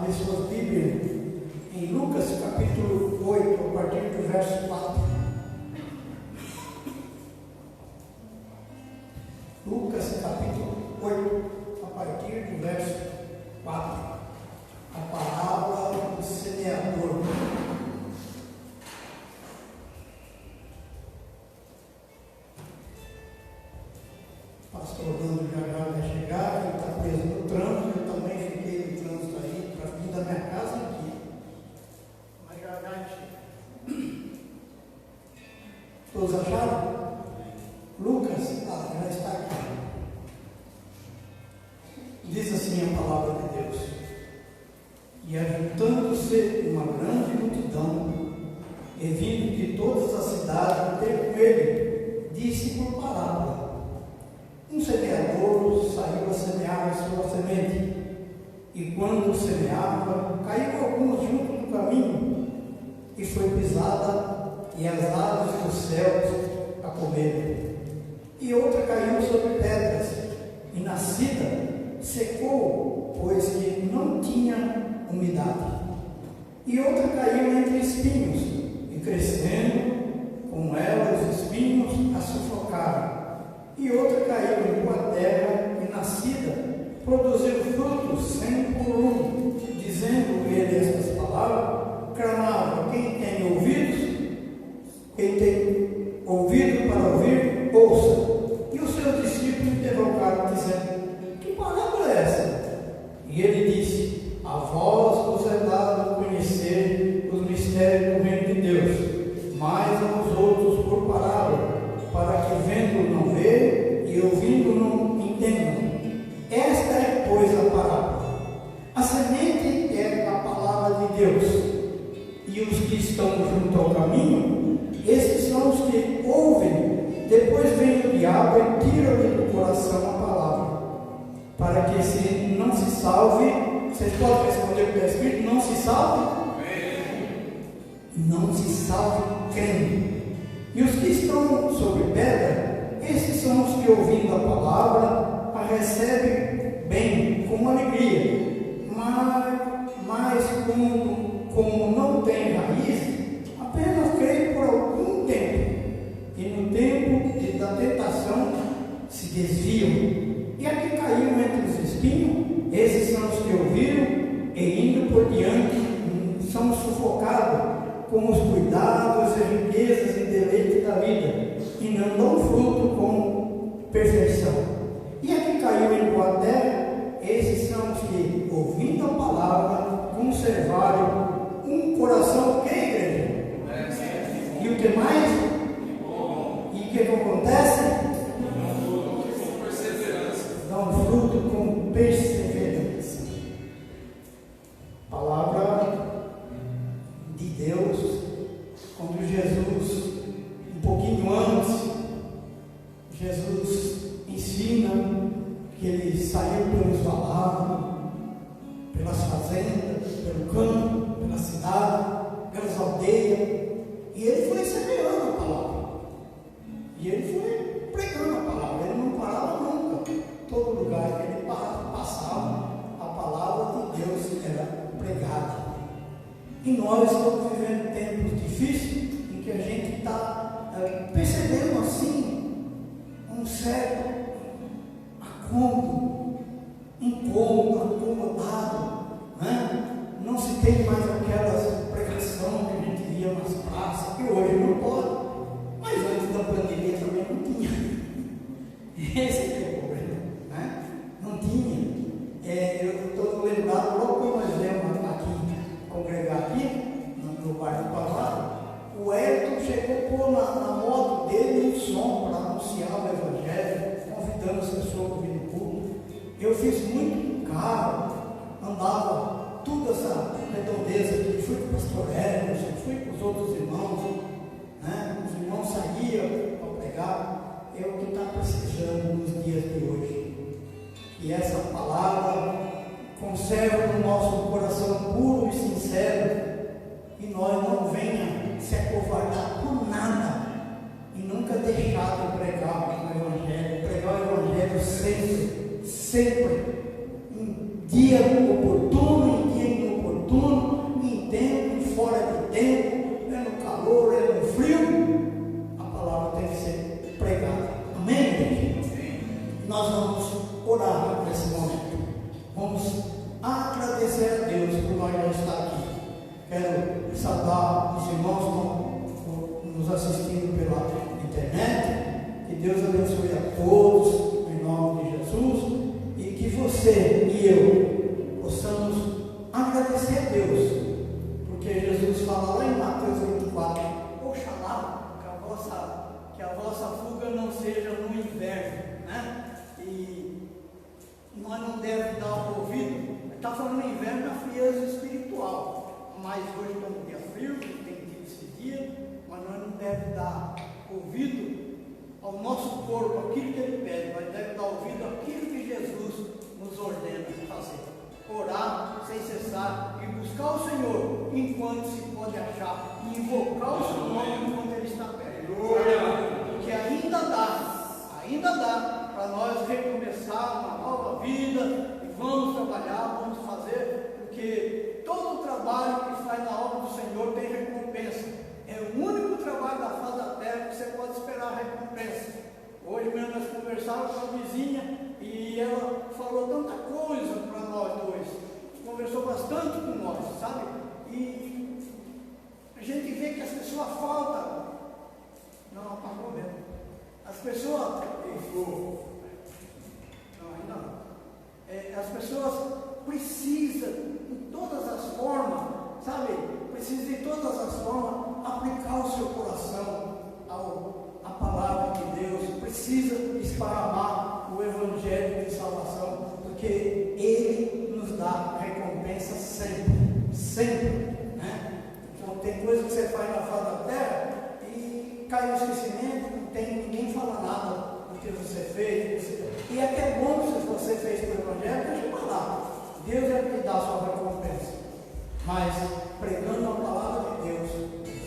Abra suas Bíblias em Lucas capítulo 8, a partir do verso 4. Lucas capítulo 8, a partir do verso 4. A parábola do semeador. Pastor Orlando já vai chegar, ele está preso no trânsito, eu também fiquei no trânsito aí, para vir da minha casa aqui. Mas já chega. Todos acharam? Lucas, já está aqui. Diz assim a palavra de Deus: e ajuntando-se uma grande multidão, e vindo de todas as cidades ter com ele, disse por parábola: um semeador saiu a semear a sua semente, e quando semeava, caiu alguns junto do caminho, e foi pisada, e as aves dos céus a comeram. E outra caiu sobre pedras, e nascida, secou, pois que não tinha umidade. E outra caiu entre espinhos, e crescendo, com ela os espinhos a sufocaram. E outra caiu em boa terra, e nascida, produziu frutos 100 por um. Dizendo ele estas palavras, clamava: quem tem ouvido para ouvir, ouça. E os seus discípulos interrogaram, dizendo: que parábola é essa? E ele disse: a vós vos é dado conhecer os mistérios do reino de Deus, mas aos outros por parábola, para que vendo não vê e ouvindo não entendam. Esta é, pois, a parábola. A semente é a palavra de Deus, e os que estão junto ao caminho, esses são os que ouvem. Depois vem o diabo e tira-lhe do coração a palavra, para que se não se salve. Vocês podem responder o que está escrito: não se salve? Não se salve crendo. E os que estão sobre pedra, esses são os que, ouvindo a palavra, a recebem bem, com alegria, mas como não tem raiz, apenas creem por algum tempo, e no tempo da tentação se desviam. E a que caiu entre os espinhos, esses são os que ouviram, e indo por diante, são sufocados com os cuidados e riquezas e deleites da vida, e não dão fruto com perfeição. E a que caiu em boa terra, esses são os que, ouvindo a palavra, conservaram um coração que é igreja. E o que mais? E o que acontece? Dão fruto com perseverança. Palavra de Deus. Quando Jesus, um pouquinho antes, Jesus ensina que ele saiu pelos valados, pelas fazendas, pelo campo, pela cidade, pelas aldeias, e ele foi semeando a palavra, e ele foi pregando a palavra. Ele não parava nunca. Todo lugar que ele passava, a palavra de Deus era pregada. E nós estamos vivendo tempos difíceis, em que a gente está percebendo assim um certo acomodado, né? Não se tem mais aquelas pregações que a gente via nas praças, que hoje não pode, mas antes da pandemia também não tinha. Esse é o problema, né? Não tinha. Eu estou lembrado, logo quando nós viemos aqui congregar aqui, no bairro do Pavado, o Elton chegou a pôr na moto dele um som para anunciar o Evangelho, convidando as pessoas para vir no culto. Eu fiz muito carro, andava toda essa redondeza aqui, fui com o pastor Emerson, fui com os outros irmãos, né? Os irmãos saíam para pregar. É o que está precisando nos dias de hoje. E essa palavra conserva no nosso coração puro e sincero, e nós não venha se acovardar por nada, e nunca deixar de pregar o Evangelho sempre, em dia oportuno, em dia agradecer a Deus por nós já estar aqui. Quero saudar os irmãos que estão nos assistindo pela internet. Que Deus abençoe a todos, em nome de Jesus. E que você e eu possamos agradecer a Deus. Porque Jesus fala lá em Mateus 24: oxalá que a vossa fuga não seja no inverno, né? E nós não devemos dar ouvido. Está falando inverno na frieza espiritual, mas hoje está um dia frio, tem tido esse dia, mas nós não devemos dar ouvido ao nosso corpo, aquilo que ele pede, mas devemos dar ouvido àquilo que Jesus nos ordena fazer. Orar sem cessar e buscar o Senhor enquanto se pode achar, e invocar o seu nome enquanto ele está perto. Porque ainda dá para nós recomeçar uma nova vida, e vamos trabalhar, vamos fazer, porque todo o trabalho que faz na obra do Senhor tem recompensa. É o único trabalho da face da terra que você pode esperar recompensa. Hoje mesmo nós conversávamos com a vizinha e ela falou tanta coisa para nós dois, conversou bastante com nós, sabe? E a gente vê que as pessoas faltam. Não, apagou mesmo. As pessoas. Não, ainda não. As pessoas precisam, de todas as formas, sabe? Precisam de todas as formas aplicar o seu coração à palavra de Deus. Precisa esparramar o Evangelho de salvação, porque Ele nos dá recompensa sempre, né? Então tem coisa que você faz na face da terra e cai no esquecimento, não tem ninguém fala nada do que você fez. E é até bom se você fez pelo Evangelho, deixa eu falar. Deus é que dá a sua recompensa. Mas pregando a palavra de Deus,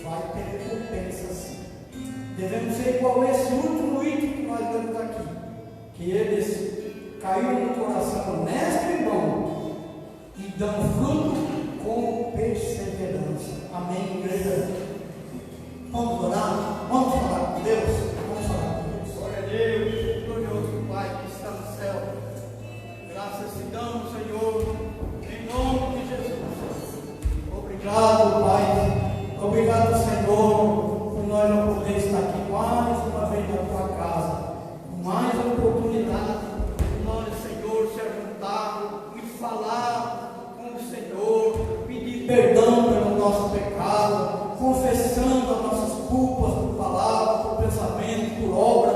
vai ter recompensa sim. Devemos ser igual a esse último item que nós vemos aqui, que eles caíram no coração honesto e bom e dão fruto com perseverança. Amém, igreja? Vamos orar? Vamos falar com Deus? Vamos falar com Deus. Glória a Deus, glorioso Pai que está no céu. Graças te damos, Senhor, em nome de Jesus. Obrigado, Pai. Obrigado, Senhor, por nós não poder estar aqui mais uma vez na tua casa. Mais uma oportunidade de nós, Senhor, se ajuntar e falar com o Senhor, pedir perdão pelo nosso pecado, confessando as nossas culpas por palavra, por pensamento, por obra,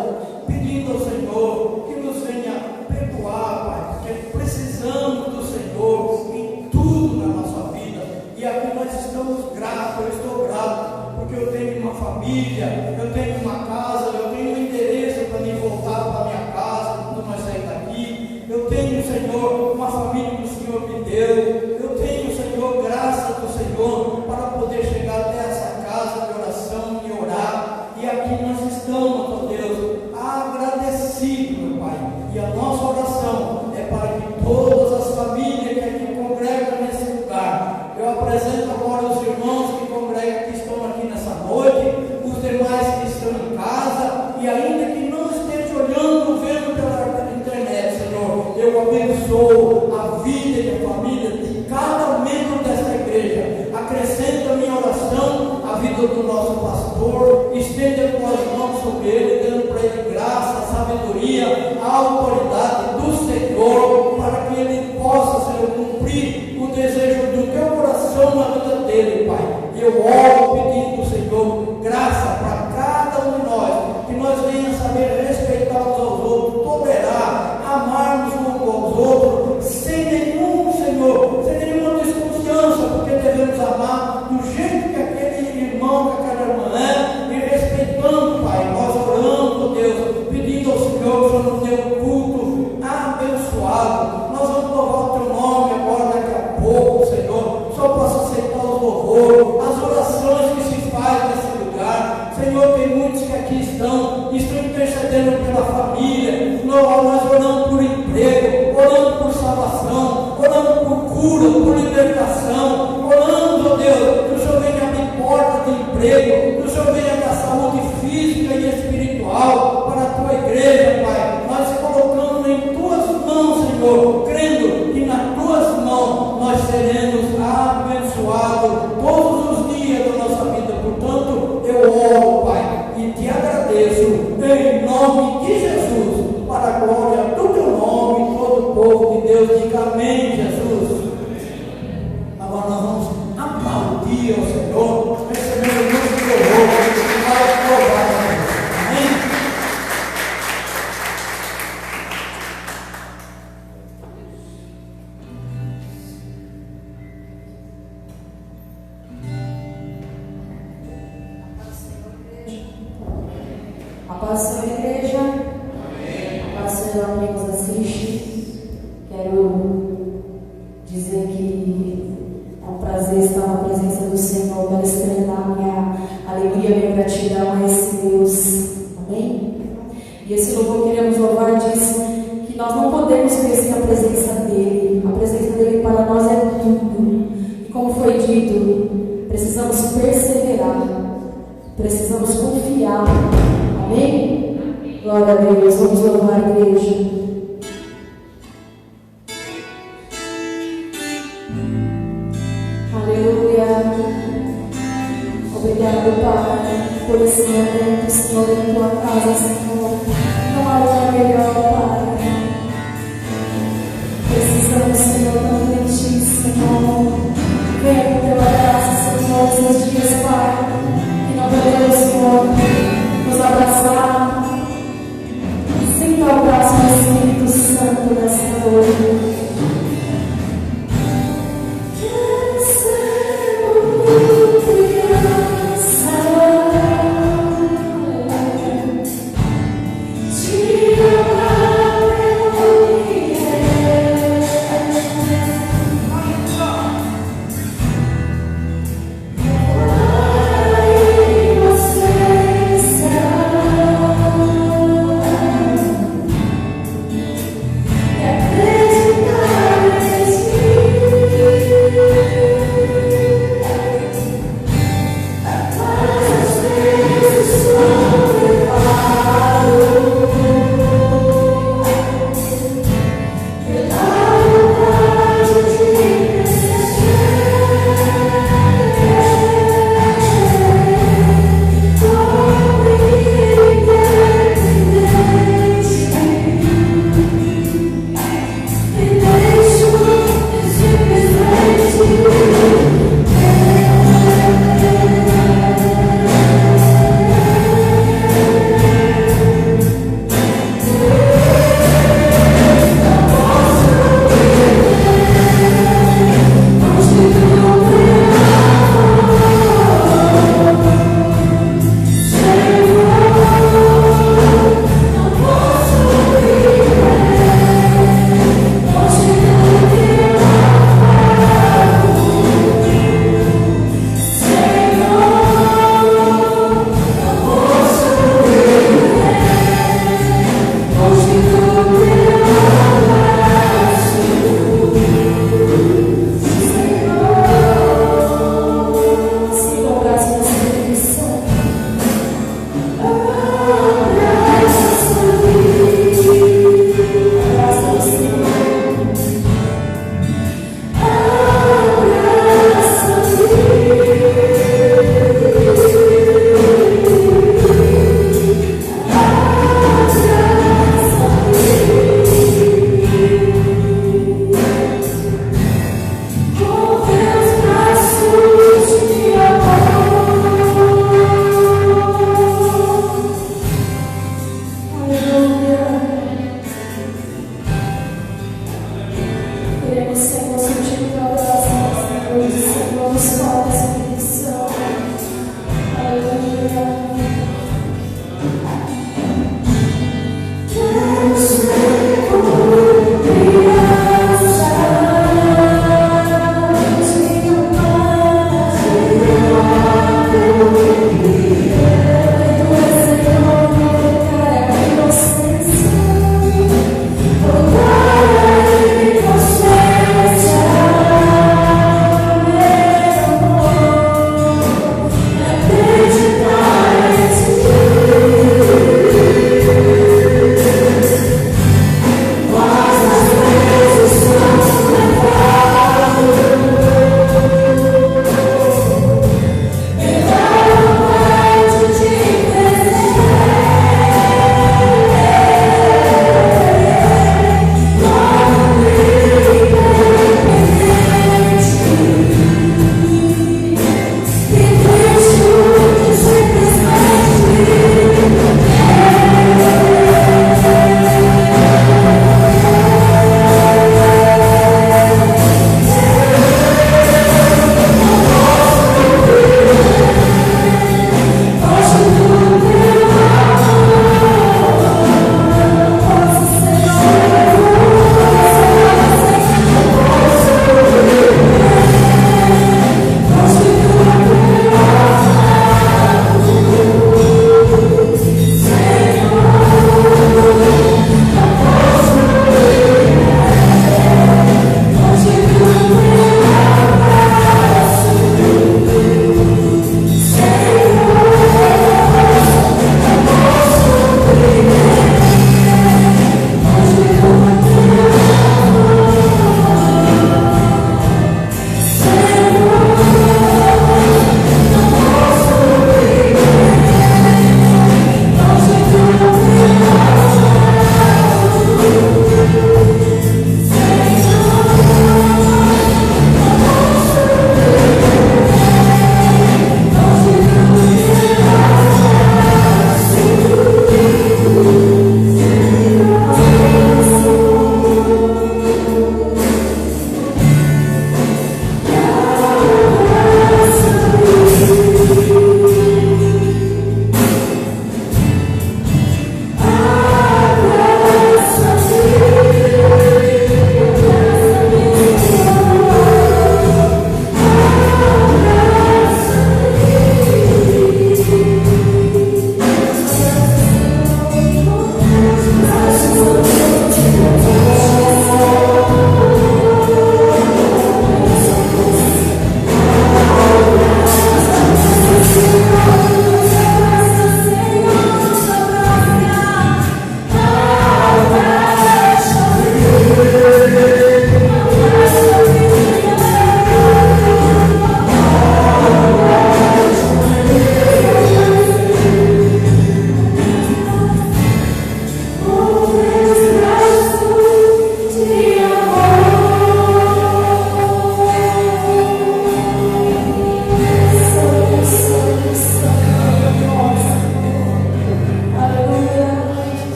pedindo ao Senhor que nos venha perdoar, Pai, porque precisamos do Senhor em tudo na nossa vida. E aqui nós estamos gratos, eu estou grato, porque eu tenho uma família, eu tenho uma casa, eu tenho um endereço para me voltar para a minha casa, quando nós saímos daqui. Eu tenho, Senhor, uma família que o Senhor me deu. Eu tenho, Senhor, graça do Senhor para poder chegar até essa casa de oração e orar. E aqui nós estamos, ó Deus, agradecidos, meu Pai. E a nossa oração é para que todas as famílias que aqui congregam nesse lugar, eu apresento agora os irmãos que congregam, que estão aqui nessa noite, os demais que estão em casa, e ainda que não estejam olhando, vendo pela internet, Senhor, eu abençoo a vida e a família de cada membro desta igreja. Acrescento a minha oração à vida do nosso pastor, estenda as tuas mãos sobre ele, dando para ele graça, sabedoria, a autoridade do Senhor, para que ele possa, Senhor, cumprir o desejo do teu coração na vida dele, Pai. E eu oro pedindo, Senhor, graça para cada um de nós, que nós venhamos saber respeitar uns aos outros, tolerar, amarmos uns aos outros, sem nenhum, Senhor, sem nenhuma desconfiança, porque devemos amar do jeito que aquele irmão, que aquela irmã é, e respeitando, Pai. Nós oramos, Deus, pedindo ao Senhor que o Senhor nos dê um culto abençoado. Nós vamos louvar o teu nome agora, daqui a pouco, Senhor. Só possa aceitar os louvores, as orações que se faz nesse lugar. Senhor, tem muitos que aqui estão intercedendo pela família. Nós oramos por emprego, orando por salvação, orando por cura, por libertação, orando, ó Deus, que o Senhor venha abrir porta de emprego, que o Senhor venha dar saúde física e espiritual para a tua igreja, Pai. Nós colocamos em tuas mãos, Senhor, crendo que nas tuas mãos nós seremos paz, Senhor, igreja. Amém. A paz, Senhor, quem nos assiste. Quero dizer que é um prazer estar na presença do Senhor. Quero externar minha alegria, minha gratidão a esse Deus. Amém? E esse louvor queremos louvar diz que nós não podemos esquecer a presença dEle. A presença dEle para nós é tudo. E como foi dito, precisamos perseverar. Precisamos confiar. Amém? Glória a Deus. Vamos louvar a igreja. Aleluia. Obrigado, Pai, por esse momento, Senhor, em tua casa, Senhor. Não há lugar melhor, Pai. Precisamos, Senhor, tanto de ti, Senhor. Venha com teu abraço, Senhor, esses dias, Pai. Que não podemos, Senhor, nos abraçar sem dar o braço do Espírito Santo nessa noite. Te amar.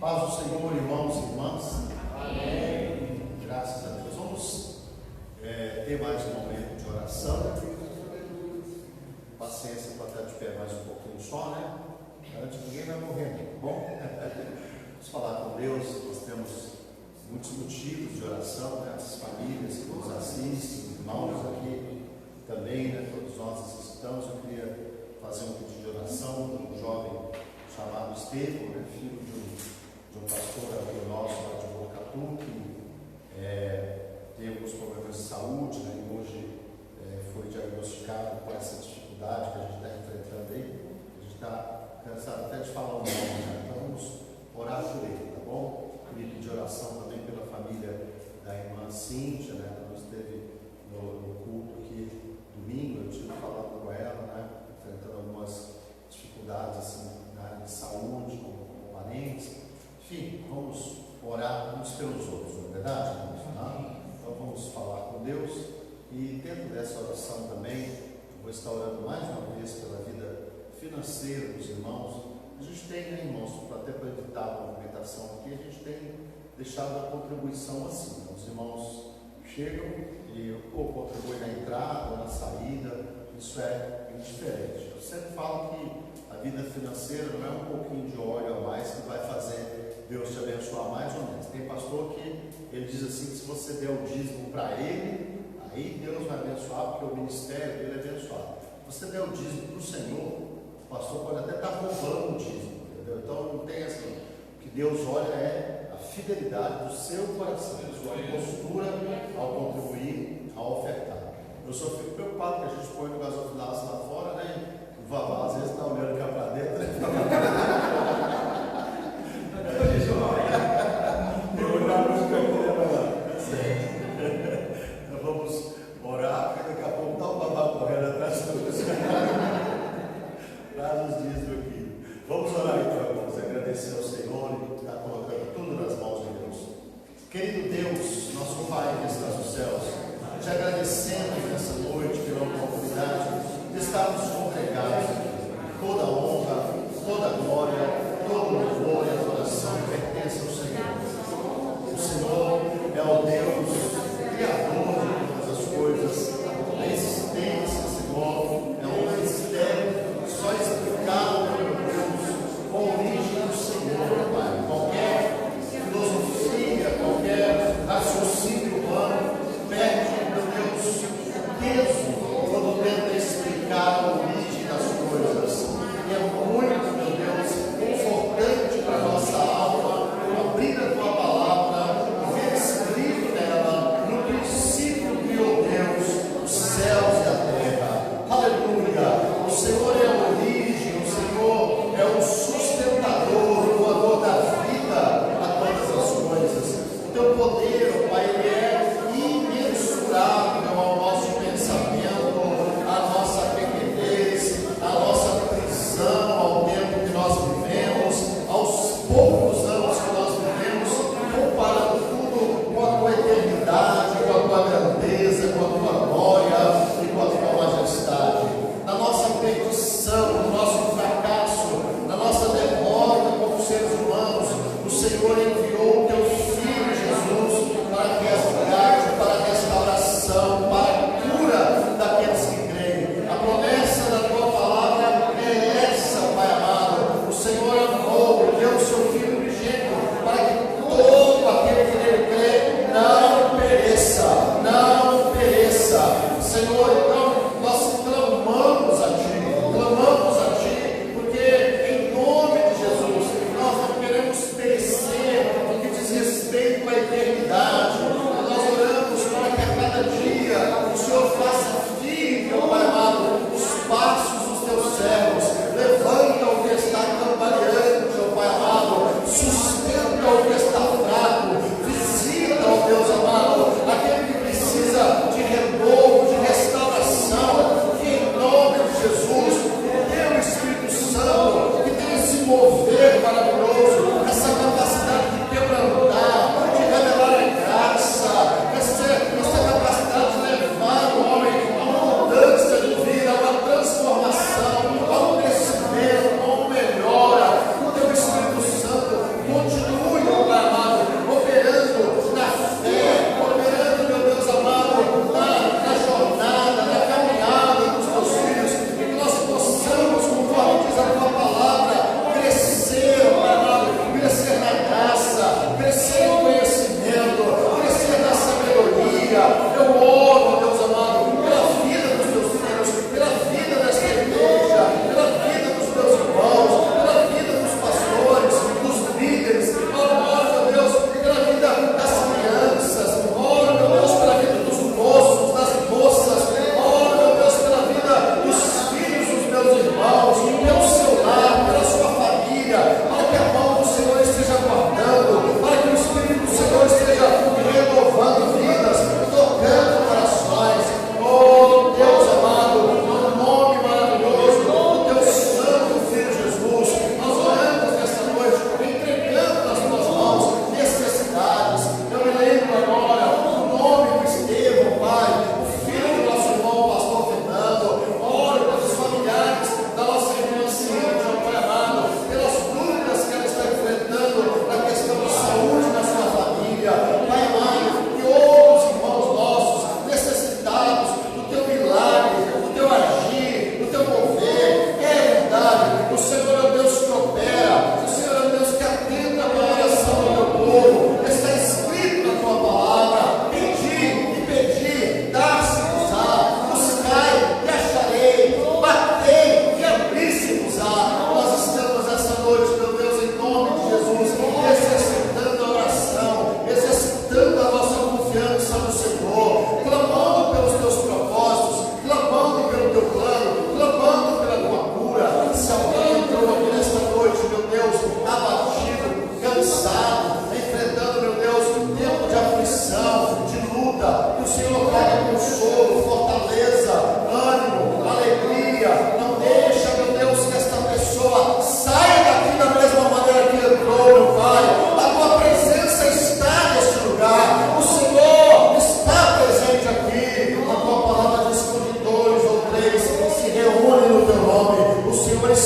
Paz do Senhor, irmãos e irmãs. Amém. Graças a Deus. Vamos ter mais um momento de oração. Paciência para estar de pé mais um pouquinho só, né? Antes ninguém vai morrer, tá bom? Vamos falar com Deus. Nós temos muitos motivos de oração, né? As famílias que nos assistem, os irmãos aqui também, né? Todos nós necessitamos. Eu queria fazer um pedido de oração de um jovem chamado Estevão, né? Filho de um pastor amigo nosso lá de Boacatu, que tem alguns problemas de saúde, né? E hoje foi diagnosticado com essa dificuldade que a gente está enfrentando aí. A gente está cansado até de falar o nome, né? Então vamos orar por ele, tá bom? Queria pedir oração também pela família da irmã Cíntia, né? Ela esteve no culto aqui domingo, eu estive falando com ela, né? Enfrentando algumas dificuldades assim, na área de saúde, com parentes. Enfim, vamos orar uns pelos outros, não é verdade? Tá? Então vamos falar com Deus e dentro dessa oração também, eu vou estar orando mais uma vez pela vida financeira dos irmãos. A gente tem, né, irmãos, até para evitar a movimentação aqui, a gente tem deixado a contribuição assim. Os irmãos chegam e contribuem na entrada ou na saída, isso é indiferente. Eu sempre falo que a vida financeira não é um pouquinho de óleo a mais que vai fazer Deus te abençoar mais ou menos. Tem pastor que ele diz assim, que se você der o dízimo para ele, aí Deus vai abençoar, porque o ministério dele é abençoado. Se você der o dízimo para o Senhor, o pastor pode até estar roubando o dízimo, entendeu? Então não tem assim. O que Deus olha é a fidelidade do seu coração, a sua postura ao contribuir, ao ofertar. Eu só fico preocupado que a gente põe no gasofilaço lá fora, né? O Vavá às vezes está olhando cá para dentro, né? Então vamos orar, porque daqui a pouco está o Vavá correndo atrás dos traz os dias do aqui. Vamos orar então, irmãos, agradecer ao Senhor e estar colocando tudo nas mãos de Deus. Querido Deus, nosso Pai que estás nos céus, te agradecendo nessa noite pela oportunidade de estarmos congregados aqui. Toda a honra, toda a glória, todo o louvor e adoração pertence ao Senhor. O Senhor é o Deus Criador de todas as coisas. A existência, Senhor, é um mistério só explicado por Deus com a origem do Senhor, Pai. Qualquer filosofia, qualquer raciocínio humano perde, meu Deus, peso quando tenta explicar a origem das coisas. E é muito, meu Deus,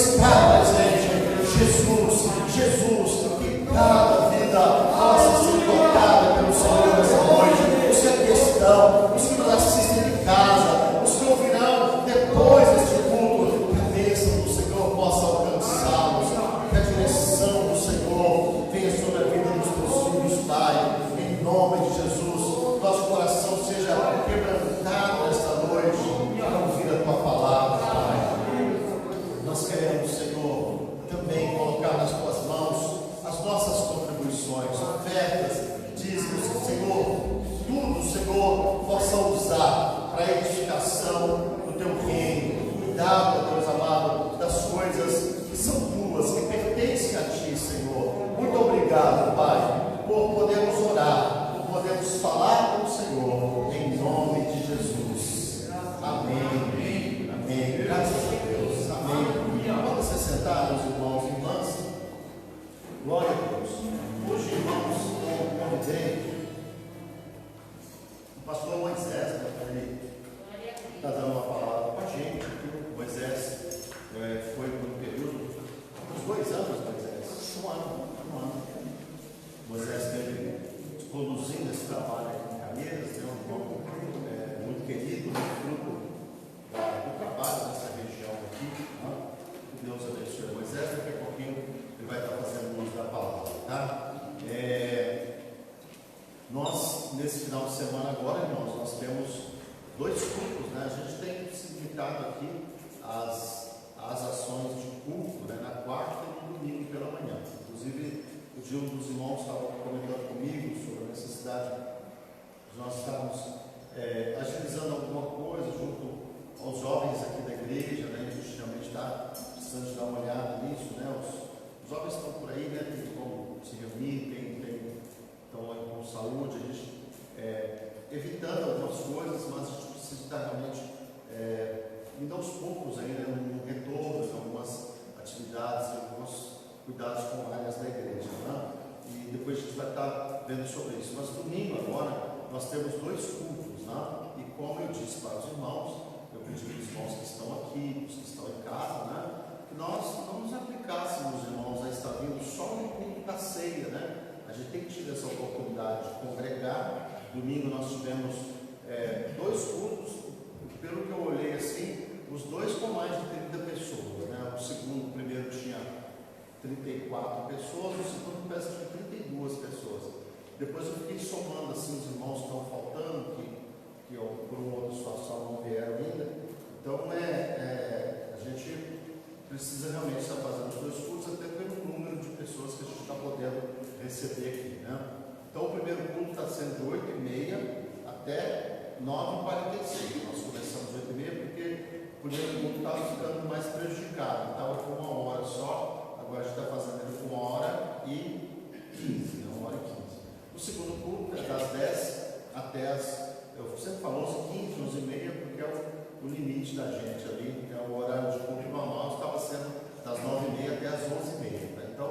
glorificar a gente. Jesus, Jesus, que cada vida possa ser tocada pelo Senhor nessa noite. Os que aqui estão, os que nos assistem de casa, os que ouvirão depois deste culto, que a bênção do Senhor possa alcançá-los, que a direção do Senhor venha sobre a vida dos teus filhos, Pai, em nome de Jesus. Nosso coração seja quebrantado nesta noite para ouvir a tua palavra, Pai. Nós queremos, Senhor, também colocar nas tuas mãos as nossas contribuições, ofertas, dízimos, Senhor, tudo, Senhor, possa usar para a edificação do teu reino. Cuidado, Deus amado, das coisas que são tuas, que pertencem a ti, Senhor. Muito obrigado, Pai, por podermos orar, por podermos falar com o Senhor, em nome de Jesus. Amém. Amém. Graças a Deus. Amém. Pode se sentar, meus irmãos e irmãs. Glória a Deus. Hoje, irmãos, eu convidei o pastor Moisés, ele está dando uma palavra com a gente. Moisés foi por um período, uns 2 anos, Moisés, um ano. Moisés esteve conduzindo esse trabalho aqui em Calheiras, tem um irmão muito querido, muito fruto do trabalho nessa região aqui. Que Deus abençoe Moisés. Daqui a pouquinho ele vai estar fazendo uso da palavra, tá? Nós, nesse final de semana agora, irmãos, nós temos 2 cultos, né? A gente tem se limitado aqui às ações de culto, né? Na quarta e no domingo pela manhã. Inclusive, o dia um dos irmãos estava comentando comigo sobre a necessidade de nós estarmos agilizando alguma coisa junto aos jovens aqui da igreja, né? A gente realmente está precisando de dar uma olhada nisso, né? Os jovens estão por aí, né? Tem como se reunir, estão aí com saúde, a gente evitando algumas coisas, mas a gente precisa estar realmente indo aos poucos aí, né? Um retorno, algumas atividades, alguns cuidados com áreas da igreja, né? E depois a gente vai estar vendo sobre isso. Mas domingo agora nós temos 2 cultos, né? E como eu disse para os irmãos, eu pedi para os irmãos que estão aqui, os que estão em casa, né? Que nós não nos aplicássemos, irmãos, a estar vindo só no culto da ceia, né? A gente tem tido essa oportunidade de congregar. Domingo nós tivemos 2 cultos, pelo que eu olhei assim, os 2 com mais de 30 pessoas, né? O primeiro tinha 34 pessoas, o segundo parece que tinha 32 pessoas. Depois eu fiquei somando assim os irmãos que estão faltando, que por uma outra situação não vieram ainda. Então a gente precisa realmente estar fazendo os 2 cultos, até pelo número de pessoas que a gente está podendo receber aqui, né? Então o primeiro culto está sendo de 8h30 até 9h45. Nós começamos 8h30 porque o primeiro culto estava ficando mais prejudicado, estava com 1 hora só, agora a gente está fazendo ele com 1h15, né? 1h15. O segundo culto é das 10 até eu sempre falo 11h15, 11h30, porque é o limite da gente ali, é o horário de culto normal, estava sendo das 9h30 até as 11h30. Né? Então,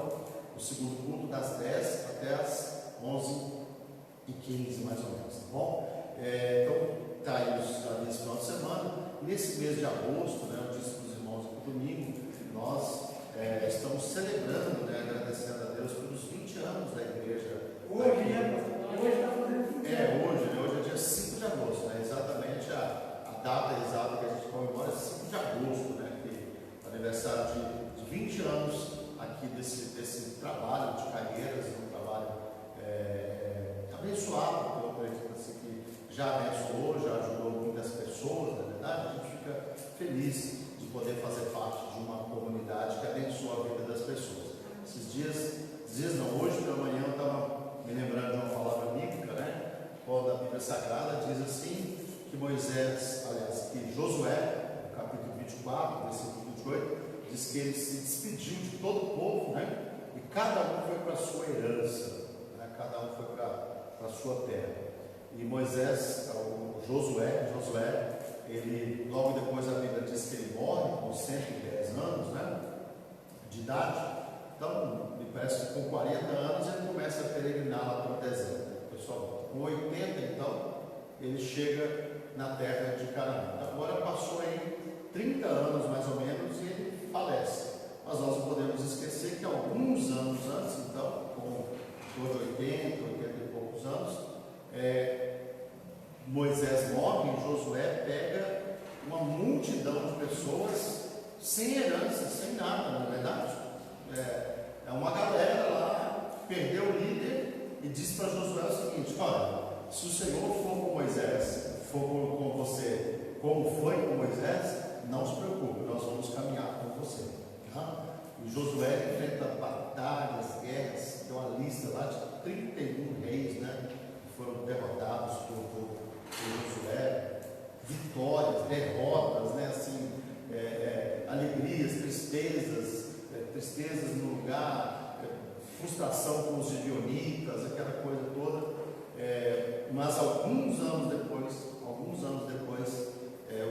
o segundo culto das 10 até as 11h15, mais ou menos, tá bom? Então, está aí nesse final de semana. Nesse mês de agosto, né, eu disse para os irmãos que domingo, nós estamos celebrando, né, agradecendo a Deus pelos 20 anos da igreja. Hoje está fazendo 20 anos. Hoje é dia 5 de agosto, né? Exatamente a data exata que a gente comemora é 5 de agosto, né? Que é o aniversário de 20 anos aqui desse trabalho de Calheiras, um trabalho abençoado, eu acredito assim, que já abençoou, já ajudou muitas pessoas, na verdade. A gente fica feliz de poder fazer parte de uma comunidade que abençoa a vida das pessoas. Esses dias não, hoje pela manhã eu estava me lembrando de uma palavra bíblica, né? Quando a Bíblia Sagrada diz assim, que que Josué, no capítulo 24, versículo 28, diz que ele se despediu de todo o povo, né? E cada um foi para a sua herança, né? Cada um foi para a sua terra. E Josué, ele, logo depois a Bíblia diz que ele morre com 110 anos, né? De idade. Então, me parece que com 40 anos ele começa a peregrinar lá para o deserto. Pessoal, com 80, então, ele chega na terra de Canaã. Agora passou aí 30 anos mais ou menos e ele falece. alguns anos antes, então, com todos 80 e poucos anos, Moisés morre e Josué pega uma multidão de pessoas sem herança, sem nada, na verdade. É uma galera lá, perdeu o líder e disse para Josué o seguinte: olha, se o Senhor for com Moisés, for com você, como foi com Moisés, não se preocupe, nós vamos caminhar com você. Tá? E Josué enfrenta batalhas, guerras, tem uma lista lá de 31 reis, né, que foram derrotados por Josué, vitórias, derrotas, né, assim, alegrias, tristezas no lugar, frustração com os gibeonitas, aquela coisa toda. Mas alguns anos depois,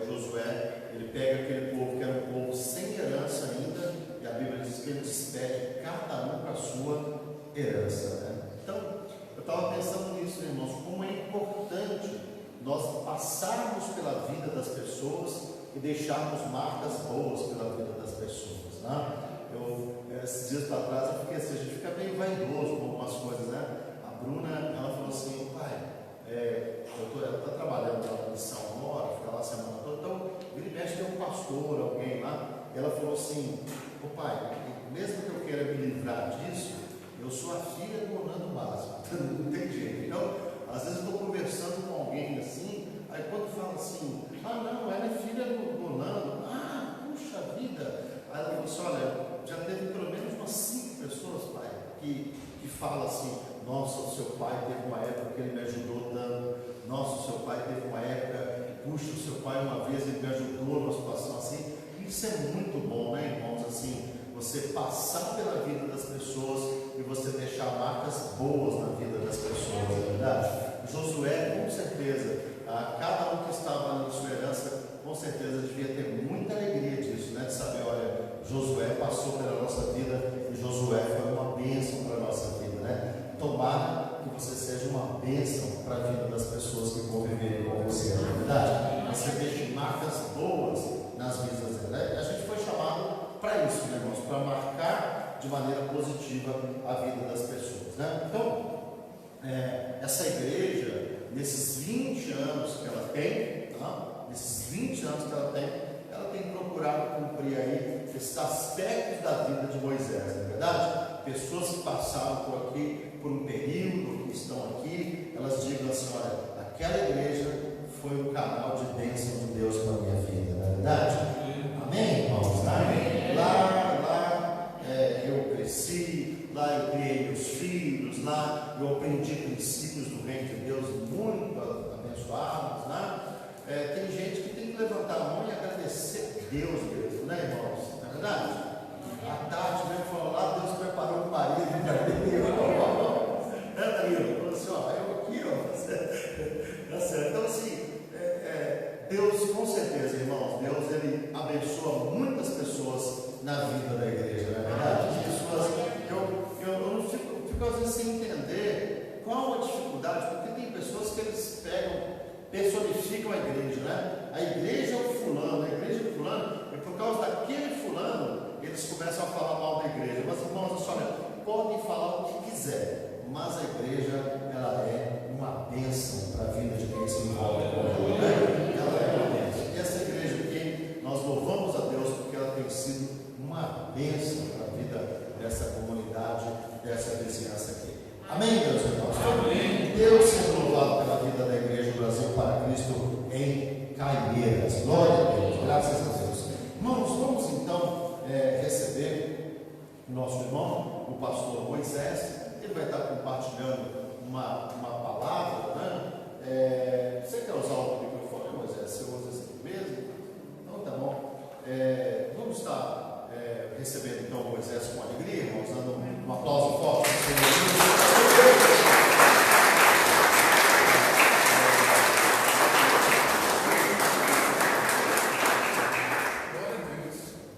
o Josué, ele pega aquele povo que era um povo sem herança ainda, e a Bíblia diz que ele despede cada um para a sua herança, né? Então, eu estava pensando nisso, irmãos, como é importante nós passarmos pela vida das pessoas e deixarmos marcas boas pela vida das pessoas, né? Esses dias para trás eu fiquei assim, a gente fica meio vaidoso com algumas coisas, né? A Bruna, ela falou assim: pai, ela está trabalhando lá na missão agora, fica lá a semana toda, então vira e mexe tem um pastor, alguém lá, e ela falou assim: pai, mesmo que eu queira me livrar disso, eu sou a filha do Orlando Básico, não tem jeito. Então, às vezes eu estou conversando com alguém assim, aí quando fala assim: não, ela é filha do Orlando, puxa vida. Aí ela falou assim: olha, já teve pelo menos umas 5 pessoas, pai, que falam assim: nossa, o seu pai teve uma época que ele me ajudou tanto, nossa, o seu pai teve uma época, puxa, o seu pai uma vez ele me ajudou numa situação assim. Isso é muito bom, né, irmãos? Assim, você passar pela vida das pessoas e você deixar marcas boas na vida das pessoas, não é verdade? Josué, com certeza, cada um que estava na sua herança, com certeza devia ter muita alegria disso, né? De saber, olha, Josué passou pela nossa vida e Josué foi uma bênção para a nossa vida, né? Tomara que você seja uma bênção para a vida das pessoas que conviverem com você, não é verdade? Você deixe marcas boas nas vidas delas, né? A gente foi chamado para isso, né, irmãos? Para marcar de maneira positiva a vida das pessoas, né? Então, essa igreja, nesses 20 anos que ela tem, ela tem procurado cumprir aí esses aspectos da vida de Moisés, não é verdade? Pessoas que passaram por aqui, por um período, que estão aqui, elas digam assim: olha, aquela igreja foi um canal de bênção de Deus para a minha vida, não é verdade? Amém, irmãos? Amém. Lá eu cresci, lá eu criei meus filhos, lá eu aprendi princípios do reino de Deus muito abençoados, né? Tem gente que tem que levantar a mão e agradecer a Deus mesmo, né, irmãos? Não é verdade? A Tati mesmo falou lá: Deus preparou um marido para mim. Danilo? Falou assim: eu aqui, tá certo. Então, assim, Deus, com certeza, irmãos, Deus, ele abençoa muitas pessoas na vida da igreja, não é verdade? As pessoas, eu não fico às vezes sem entender qual a dificuldade, porque tem pessoas que eles personificam a igreja, né? A igreja é o fulano, e por causa daquele fulano, eles começam a falar mal da igreja. Mas, irmãos, olha, podem falar o que quiser, mas a igreja, ela é uma bênção para a vida de quem se envolve com ela, né? Ela é uma bênção. E essa igreja aqui, nós louvamos a Deus porque ela tem sido uma bênção para a vida dessa comunidade, dessa vizinhança aqui. Amém, meus irmãos? Amém. Deus seja louvado pela vida da Igreja do Brasil para Cristo em Caieiras. Glória a Deus, graças a Deus. Irmãos, vamos então receber o nosso irmão, o pastor Moisés. Ele vai estar compartilhando uma palavra, né? Você quer usar o microfone, Moisés? Você usa esse aqui mesmo? Então tá bom. Vamos estar recebendo então Moisés com alegria, irmãos, dando um aplauso forte para o Senhor.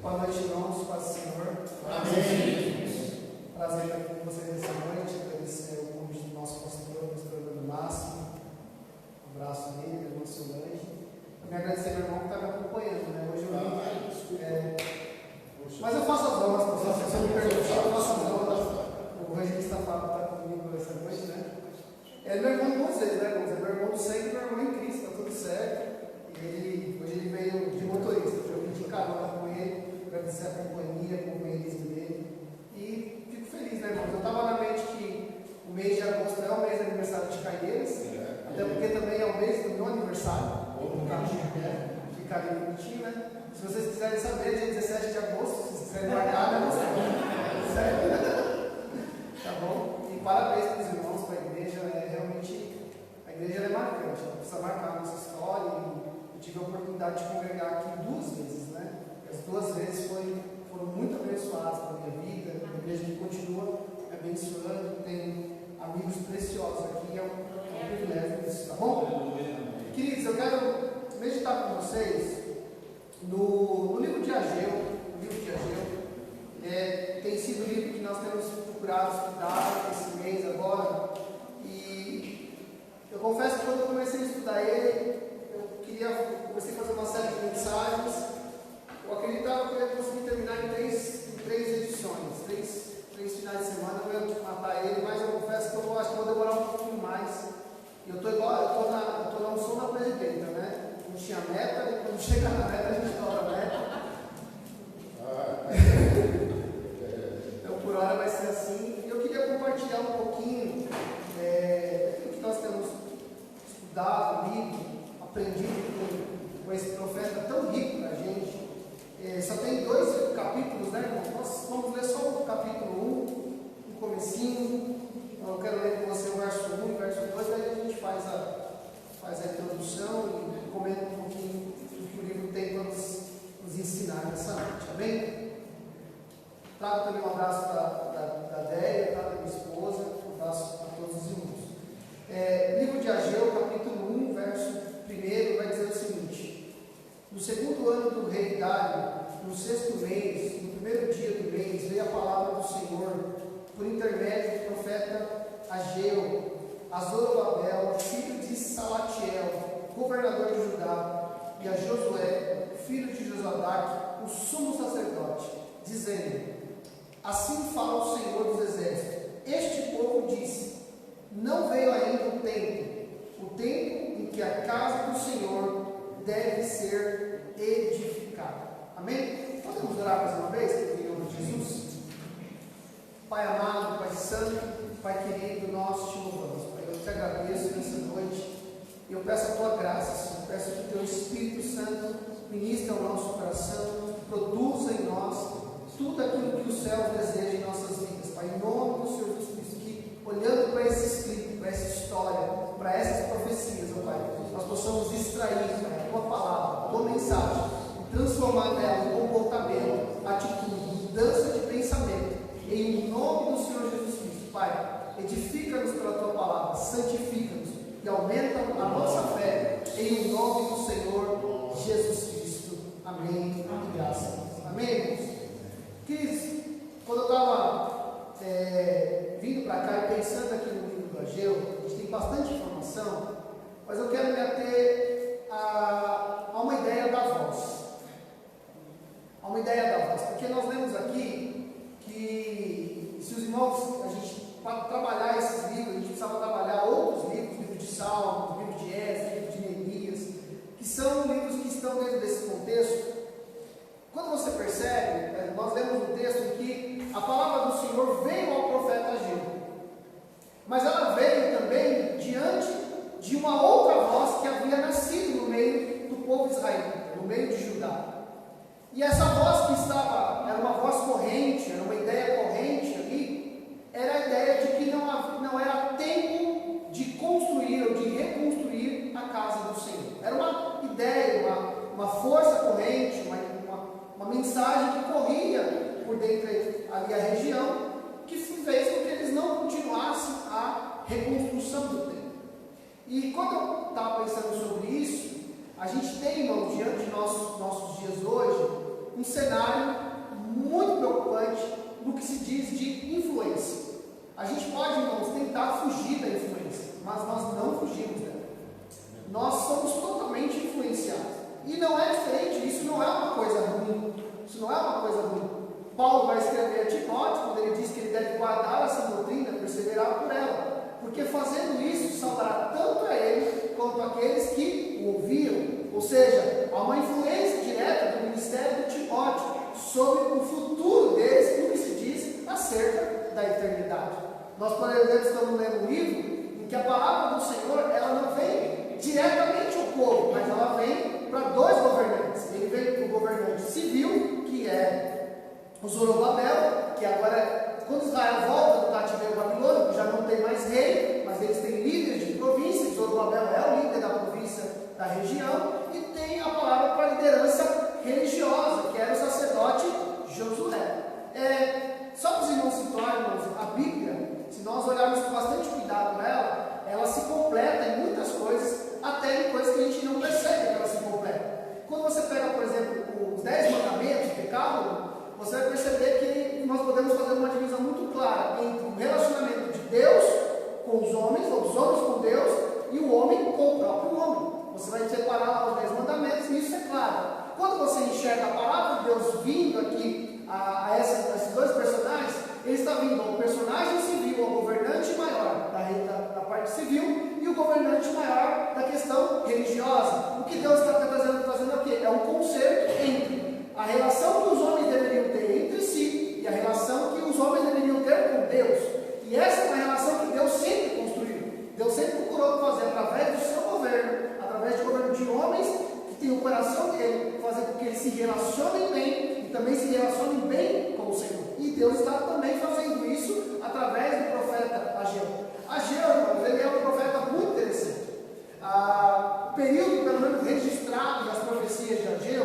Boa noite, irmãos, paz do Senhor. Amém. Prazer estar aqui com vocês nessa noite. Agradecer o convite do nosso pastor Dano Máximo. Um abraço nele, irmão Solange. Também agradecer ao meu irmão que está me acompanhando, né? Hoje eu vim. Mas eu faço as honras, pessoal. Se você me perguntar, eu faço as honras. evangelista Fábio está comigo essa noite, né? É meu irmão de vocês, né, irmãos? É meu irmão do sangue e meu irmão em Cristo, está tudo certo. E hoje ele veio de motorista, eu vim de carona com ele, agradecer a companhia, o companheirismo dele. E fico feliz, né, irmãos? Eu estava na mente que o mês de agosto é o mês de aniversário de Caieiras, até porque também é o mês do meu aniversário. Fica ali bonitinho, né? Se vocês quiserem saber, dia 17 de agosto, se vocês quiserem marcar, né? Tá bom? E parabéns para os irmãos, para a igreja. Realmente, a igreja é marcante. Ela precisa marcar a nossa história. E eu tive a oportunidade de congregar aqui 2 vezes, né? As 2 vezes foram muito abençoadas para a minha vida. A igreja que continua abençoando. Tem amigos preciosos aqui. É um privilégio isso, tá bom? Queridos, eu quero meditar com vocês no livro de Ageu. Tem sido o livro que nós temos procurado estudar esse mês agora. E eu confesso que quando eu comecei a estudar ele, eu comecei a fazer uma série de mensagens. Eu acreditava que eu ia conseguir terminar em três edições, três finais de semana eu ia matar ele, mas eu confesso que eu acho que vou demorar um pouquinho mais. E eu estou na unção da presidenta, né? Não tinha meta, e quando chega na meta, a gente dobra a meta. Então, por hora vai ser assim. Eu queria compartilhar um pouquinho do que nós temos estudado, lido, aprendido com esse profeta tão rico para a gente. Só tem 2 capítulos, né, irmão? Nós vamos ler só o capítulo 1, no comecinho. Eu quero ler com você o verso 1 e o verso 2, aí a gente faz a introdução e comenta um pouquinho do que o livro tem para nos ensinar nessa noite, amém? Trago também um abraço da Déia, da minha esposa, um abraço a todos os irmãos. Livro de Ageu, capítulo 1, verso 1, vai dizer o seguinte: no 2º ano do rei Dário, no 6º mês, no 1º dia do mês, veio a palavra do Senhor por intermédio do profeta Ageu a Zorobabel, filho de Salatiel, governador de Judá, e a Josué, filho de Josadaque, o sumo sacerdote, dizendo: assim fala o Senhor dos Exércitos, este povo disse: não veio ainda o tempo em que a casa do Senhor deve ser edificada. Amém? Podemos orar mais uma vez, em nome de Jesus? Pai amado, Pai santo, Pai querido, nós te louvamos, Pai. Eu te agradeço nessa noite. Eu peço a tua graça, Senhor. Peço que o teu Espírito Santo ministre ao nosso coração, produza em nós tudo aquilo que o céu deseja em nossas vidas, Pai. Em nome do Senhor Jesus Cristo, que olhando para esse escrito, para essa história, para essas profecias, ó Pai, nós possamos extrair, Pai, a tua palavra, a tua mensagem, e transformar nela em comportamento, atitude, mudança de pensamento. Em nome do Senhor Jesus Cristo, Pai, edifica-nos pela tua palavra, santifica-nos e aumenta a nossa fé, em nome do Senhor Jesus Cristo. Amém. E graças a Deus. Amém, irmãos? Queridos, quando eu estava vindo para cá e pensando aqui no livro do Ageu, a gente tem bastante informação, mas eu quero me ater a uma ideia da voz. A uma ideia da voz, porque nós lemos aqui que se os irmãos, para trabalhar esses livros, a gente precisava trabalhar outros livros, livro de Salmos, livro de Esdras, livro de Neemias, que são livros que estão dentro desse contexto. Quando você percebe, nós lemos um texto em que a palavra do Senhor veio ao profeta Ageu, mas ela veio também diante de uma outra voz que havia nascido no meio do povo israelita, no meio de Judá. E essa voz que estava, era uma voz corrente, era uma ideia corrente ali, era a ideia de que não era tempo de construir ou de reconstruir a casa do Senhor. Era uma ideia, uma força corrente, uma mensagem que corria por dentro ali a região, que fez com que eles não continuassem a reconstrução do templo. E quando eu estava pensando sobre isso, a gente tem, irmão, diante de nossos dias hoje, um cenário muito preocupante no que se diz de influência. A gente pode, irmãos, tentar fugir da influência, mas nós não fugimos dela. Nós somos totalmente influenciados. E não é diferente, isso não é uma coisa ruim. Isso não é uma coisa ruim. Paulo vai escrever a Timóteo, quando ele diz que ele deve guardar essa doutrina, perseverar por ela, porque fazendo isso salvará tanto a ele quanto aqueles que o ouviram. Ou seja, há uma influência direta do ministério de Timóteo sobre o futuro deles, tudo que se diz acerca da eternidade. Nós, por exemplo, estamos lendo um livro em que a palavra do Senhor, ela não vem diretamente ao povo, mas ela vem para dois governantes. Ele vem para o governante civil, que é o Zorobabel, que agora, quando Israel volta do cativeiro babilônico, já não tem mais rei, mas eles têm líderes de província. Zorobabel é o líder da província da região, e tem a palavra para a liderança religiosa, que era o sacerdote Josué. Só para os irmãos situarmos, a Bíblia, se nós olharmos com bastante cuidado nela, ela se completa em muitas coisas, até em coisas que a gente não percebe que ela se completa. Quando você pega, por exemplo, os 10 mandamentos do Decálogo, você vai perceber que nós podemos fazer uma divisão muito clara entre o relacionamento de Deus com os homens, ou os homens com Deus, e o homem com o próprio homem. Você vai separar lá os 10 mandamentos, e isso é claro. Quando você enxerga a palavra de Deus vindo aqui a esses dois personagens, ele está vindo ao personagem civil, ao governante maior da parte civil, e o governante maior da questão religiosa. O que Deus está trazendo aqui é um conserto entre a relação que os homens deveriam ter entre si e a relação que os homens deveriam ter com Deus. E essa é uma relação que Deus sempre construiu. Deus sempre procurou fazer através do seu governo, através do governo de homens que têm o coração dele, fazer com que eles se relacionem bem e também se relacionem bem com o Senhor. E Deus está também fazendo isso através do profeta Ageu. Ageu, irmãos, ele é um profeta muito interessante. O período, pelo menos registrado das profecias de Ageu,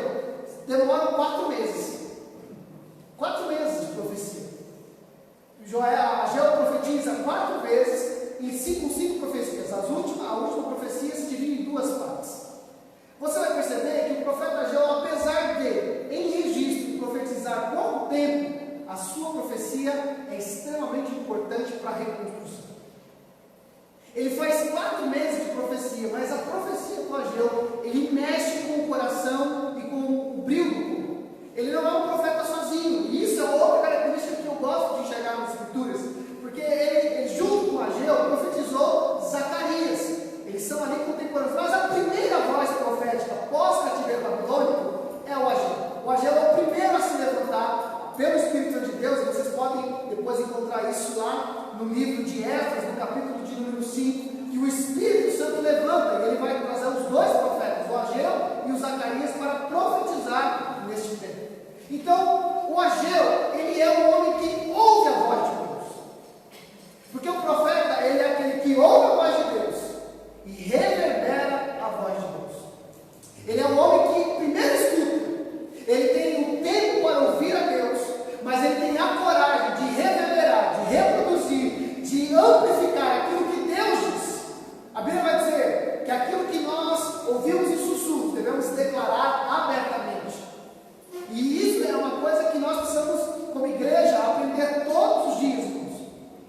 demora 4 meses. 4 meses de profecia. Ageu profetiza 4 vezes em 5 profecias. A última profecia se divide em 2 partes. Você vai perceber que o profeta Ageu, apesar de, em registro, profetizar pouco tempo, a sua profecia é extremamente importante para a reconstrução. Ele faz 4 meses de profecia, mas a profecia do Ageu, ele mexe com o coração e com o brilho do povo. Ele não é um profeta sozinho, e isso é outra característica que eu gosto de enxergar nas Escrituras, porque ele junto com Ageu, profetizou Zacarias. Eles são ali contemporâneos, mas a primeira voz profética pós-cativeiro babilônico é o Ageu. O Ageu é o primeiro a se levantar pelo Espírito de Deus, e vocês podem depois encontrar isso lá no livro de Esdras, no capítulo de número 5, que o Espírito Santo levanta, e ele vai trazer os 2 profetas, o Ageu e o Zacarias, para profetizar neste tempo. Então, o Ageu, ele é um homem que ouve a voz de Deus. Porque o profeta, ele é aquele que ouve a voz de Deus e reverbera a voz de Deus. Ele é um homem que primeiro escuta, ele tem o tempo para ouvir a Deus, mas ele tem a coragem de reverberar, de reproduzir, de amplificar aquilo que Deus diz. A Bíblia vai dizer que aquilo que nós ouvimos em sussurros, devemos declarar abertamente. E isso é uma coisa que nós precisamos, como igreja, aprender todos os dias, irmãos.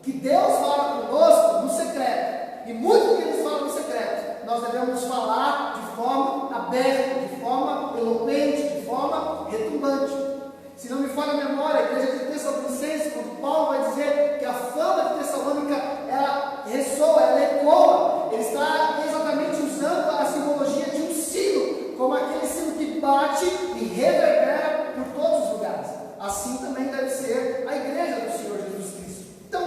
Que Deus fala conosco no secreto. E muito que Ele fala no secreto, nós devemos falar de forma aberta, de forma eloquente, de forma retumbante. Se não me falha a memória, a igreja de Tessalonicenses, quando Paulo vai dizer que a fama de Tessalônica, ela ressoa, ela ecoa, ele está exatamente usando a simbologia de um sino, como aquele sino que bate e reverbera por todos os lugares. Assim também deve ser a igreja do Senhor Jesus Cristo. Então,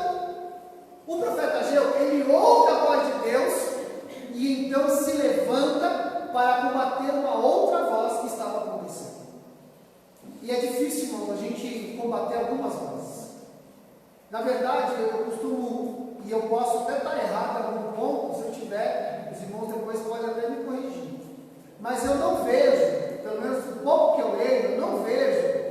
o profeta Ageu, ele ouve a voz de Deus e então se levanta para combater uma outra voz que estava acontecendo. E é difícil, irmão, a gente combater algumas vozes. Na verdade, eu costumo, e eu posso até estar errado em algum ponto, se eu tiver, os irmãos depois podem até me corrigir. Mas eu não vejo, pelo menos o pouco que eu leio, eu não vejo,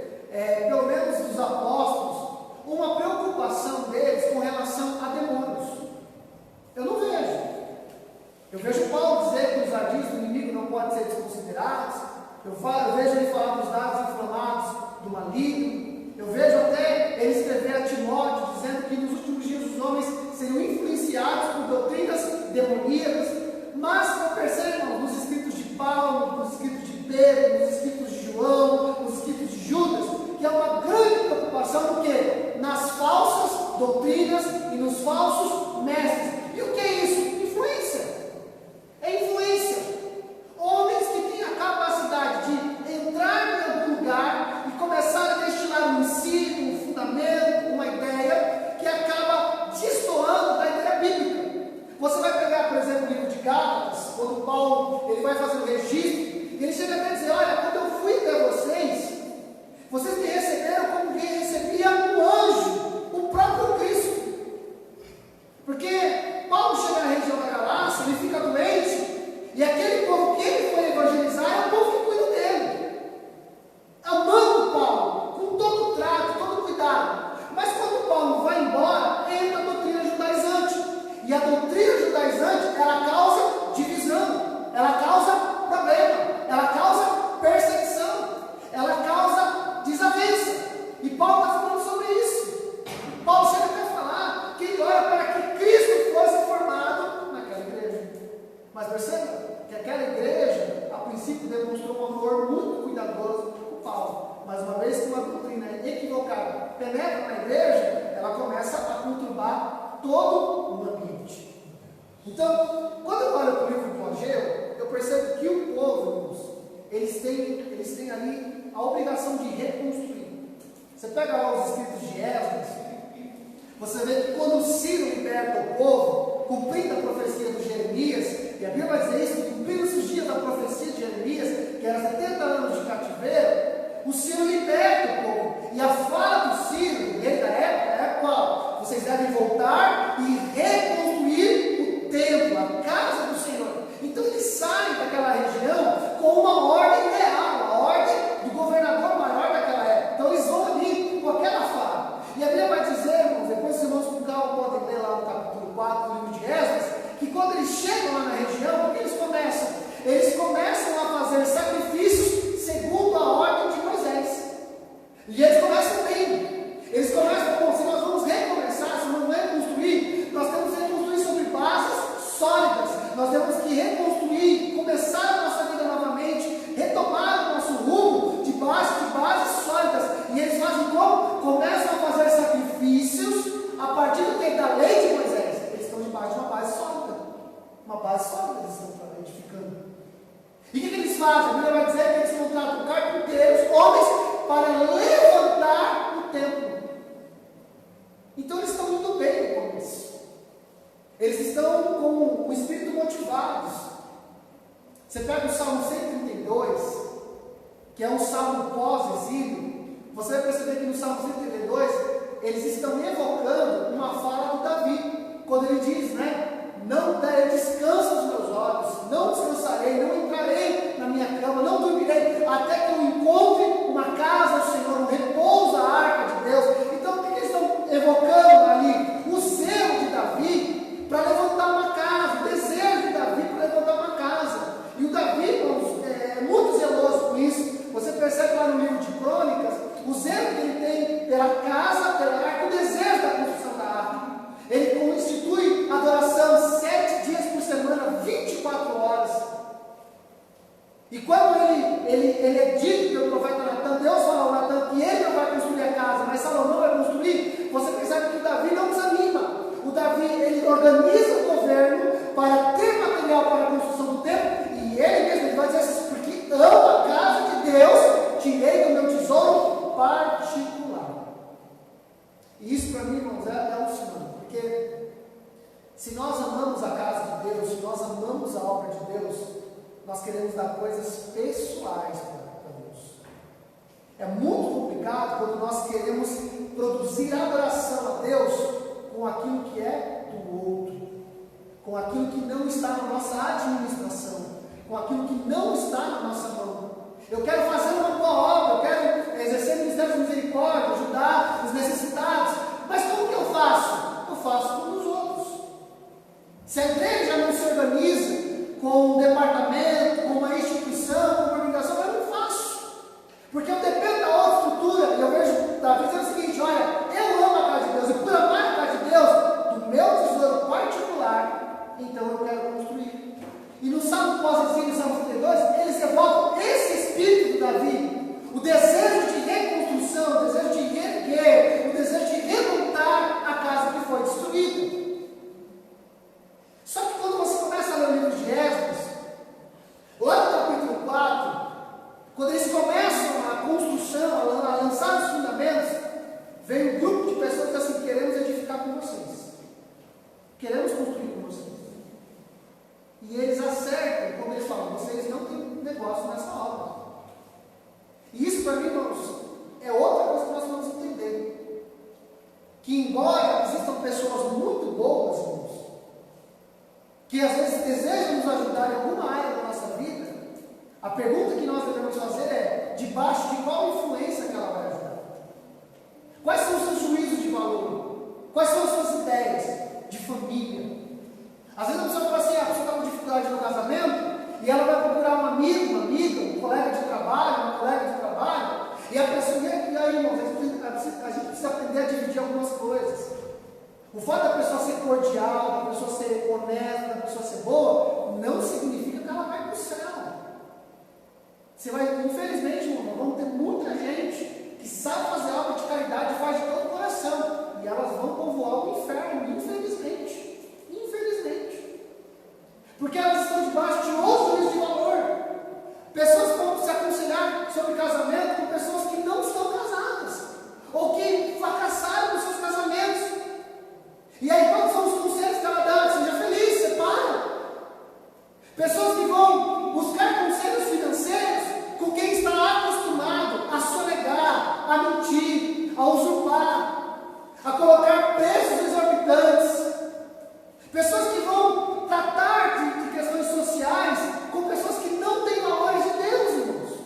pelo menos dos apóstolos, uma preocupação deles com relação a demônios. Eu não vejo. Eu vejo Paulo dizer que os ardis do inimigo não podem ser desconsiderados. Eu vejo ele falar dos dados inflamados do maligno. Eu vejo até ele escrever a Timóteo dizendo que nos últimos dias os homens seriam influenciados por doutrinas demoníacas. Mas eu percebo nos escritos de Paulo, nos escritos de Pedro, nos escritos de João, nos escritos de Judas, que há uma grande preocupação nas falsas doutrinas e nos falsos mestres. E o que é isso? Influência. É influência. Homens que têm a capacidade de entrar em algum lugar e começar a destilar um ensino, um fundamento, uma ideia que acaba destoando da ideia bíblica. Você vai pegar, por exemplo, o livro de Gálatas, quando Paulo ele vai fazer o registro, e ele chega até a dizer: olha, quando eu fui até vocês me receberam como quem recebia um anjo, o próprio Cristo. Porque Paulo chega na região da Galácia, ele fica doente, e aquele povo que ele foi evangelizar é o povo que cuida dele, amando Paulo, com todo o trato, todo o cuidado. Mas quando Paulo vai embora, entra a doutrina judaizante, e a doutrina judaizante, ela causa divisão, ela causa problema, ela causa perseguição, ela causa desavença. E Paulo está falando sobre isso. Paulo chega até a falar que ele ora para que Cristo fosse formado naquela igreja. Mas perceba que aquela igreja, a princípio, demonstrou um amor muito cuidadoso com Paulo. Mas uma vez que uma doutrina equivocada penetra na igreja, ela começa a conturbar todo o ambiente. Então, quando eu olho para o livro de Ageu, eu percebo que o povo, irmãos, eles têm ali a obrigação de reconstruir. Você pega lá os escritos de Esdras, você vê que quando Ciro liberta o povo, cumprindo a profecia de Jeremias, e a Bíblia vai dizer isso, cumprindo-se os dias da profecia de Jeremias, que era 70 anos de cativeiro, o Ciro liberta o povo. E a fala do Ciro, rei da época, é qual? Vocês devem voltar e reconstruir o templo, a casa do Senhor. Então eles saem daquela região com uma ordem real, a ordem do governador maior daquela época. Então eles vão ali com aquela fala. E a Bíblia vai dizer, irmãos, depois os irmãos com calma podem ler lá no capítulo 4 do livro de Esdras, que quando eles chegam lá na região, o que eles começam? Eles começam a fazer sacrifícios segundo a ordem de Moisés. E eles começam bem. Eles começam, bom, se nós vamos recomeçar, se nós vamos reconstruir, nós temos que reconstruir sobre bases sólidas. Nós temos que reconstruir, começar a nossa vida novamente, retomar o nosso rumo de bases sólidas. E eles fazem como? Começam a fazer sacrifícios a partir do que? Da lei de Moisés. Eles estão debaixo de uma base sólida. Uma base sólida eles estão edificando. E o que eles fazem? A Bíblia vai dizer que eles contratam carpinteiros, homens, para levantar o templo. Então eles estão indo bem com isso. Eles estão com o espírito motivados. Você pega o Salmo 132, que é um salmo pós-exílio, você vai perceber que no Salmo 132, eles estão evocando uma fala do Davi, quando ele diz, né? Não darei descanso aos meus olhos, não descansarei, não entrarei na minha cama, não dormirei, até que eu encontre uma casa do Senhor, um repouso, a arca de Deus. Então, o que eles estão evocando ali? O zelo de Davi para levantar uma casa, o desejo de Davi para levantar uma casa. E o Davi, irmãos, é muito zeloso com isso. Você percebe lá no livro de Crônicas, o zelo que ele tem pela casa, pela arca, o desejo da construção da arca. Ele constitui adoração 7 dias por semana, 24 horas. E quando ele é dito pelo profeta Natan, Deus fala ao Natan que ele não vai construir a casa, mas Salomão vai construir, você percebe que o Davi não desanima. O Davi, ele organiza o governo para ter material para a construção do templo, e ele mesmo ele vai dizer assim, porque amo a casa de Deus, tirei do meu tesouro particular. E isso para mim, irmãos, é um sinal. Porque se nós amamos a casa de Deus, se nós amamos a obra de Deus, nós queremos dar coisas pessoais para Deus. É muito complicado quando nós queremos produzir adoração a Deus com aquilo que é do outro, com aquilo que não está na nossa administração, com aquilo que não está na nossa mão. Eu quero fazer uma boa obra, eu quero exercer o ministério de misericórdia, ajudar os necessitados, mas como que eu faço? Eu faço com os outros. Se a igreja não se organiza com um departamento, com uma instituição, com uma organização, eu não faço. Porque eu dependo da outra estrutura. E eu vejo Davi dizendo o seguinte: olha, eu amo a casa de Deus, e por amar a casa de Deus, do meu tesouro particular, então eu quero construir. E no Salmo pós-exílio, Salmo 32, eles evocam esse espírito de Davi. Queremos construir com vocês. E eles acertam quando eles falam: vocês não têm negócio nessa obra. E isso, para mim, irmãos, é outra coisa que nós vamos entender. Que embora existam pessoas muito boas, irmãos, que às vezes desejam nos ajudar em alguma área da nossa vida, a pergunta que nós devemos fazer é: debaixo de qual influência que ela vai ajudar? Quais são os seus juízos de valor? Quais são as suas ideias de família? Às vezes a pessoa fala assim: a pessoa está com dificuldade no casamento, e ela vai procurar um amigo, uma amiga, um colega de trabalho, uma colega de trabalho, e a pessoa, e aí, irmãos, a gente precisa aprender a dividir algumas coisas. O fato da pessoa ser cordial, da pessoa ser honesta, da pessoa ser boa, não significa que ela vai para o céu. Você vai, infelizmente, irmão, vamos ter muita gente que sabe fazer algo de caridade e faz de todo o coração, e elas vão povoar o inferno, infelizmente. Infelizmente. Porque elas estão debaixo de outros juízos de valor. Pessoas vão se aconselhar sobre casamento com pessoas que não estão casadas, ou que fracassaram nos seus casamentos. E aí, quais são os conselhos que ela dá? Seja feliz, separa. Pessoas que vão buscar conselhos financeiros com quem está acostumado a sonegar, a mentir, a usurpar, a colocar preços exorbitantes. Pessoas que vão tratar de questões sociais com pessoas que não têm valores de Deus, irmãos.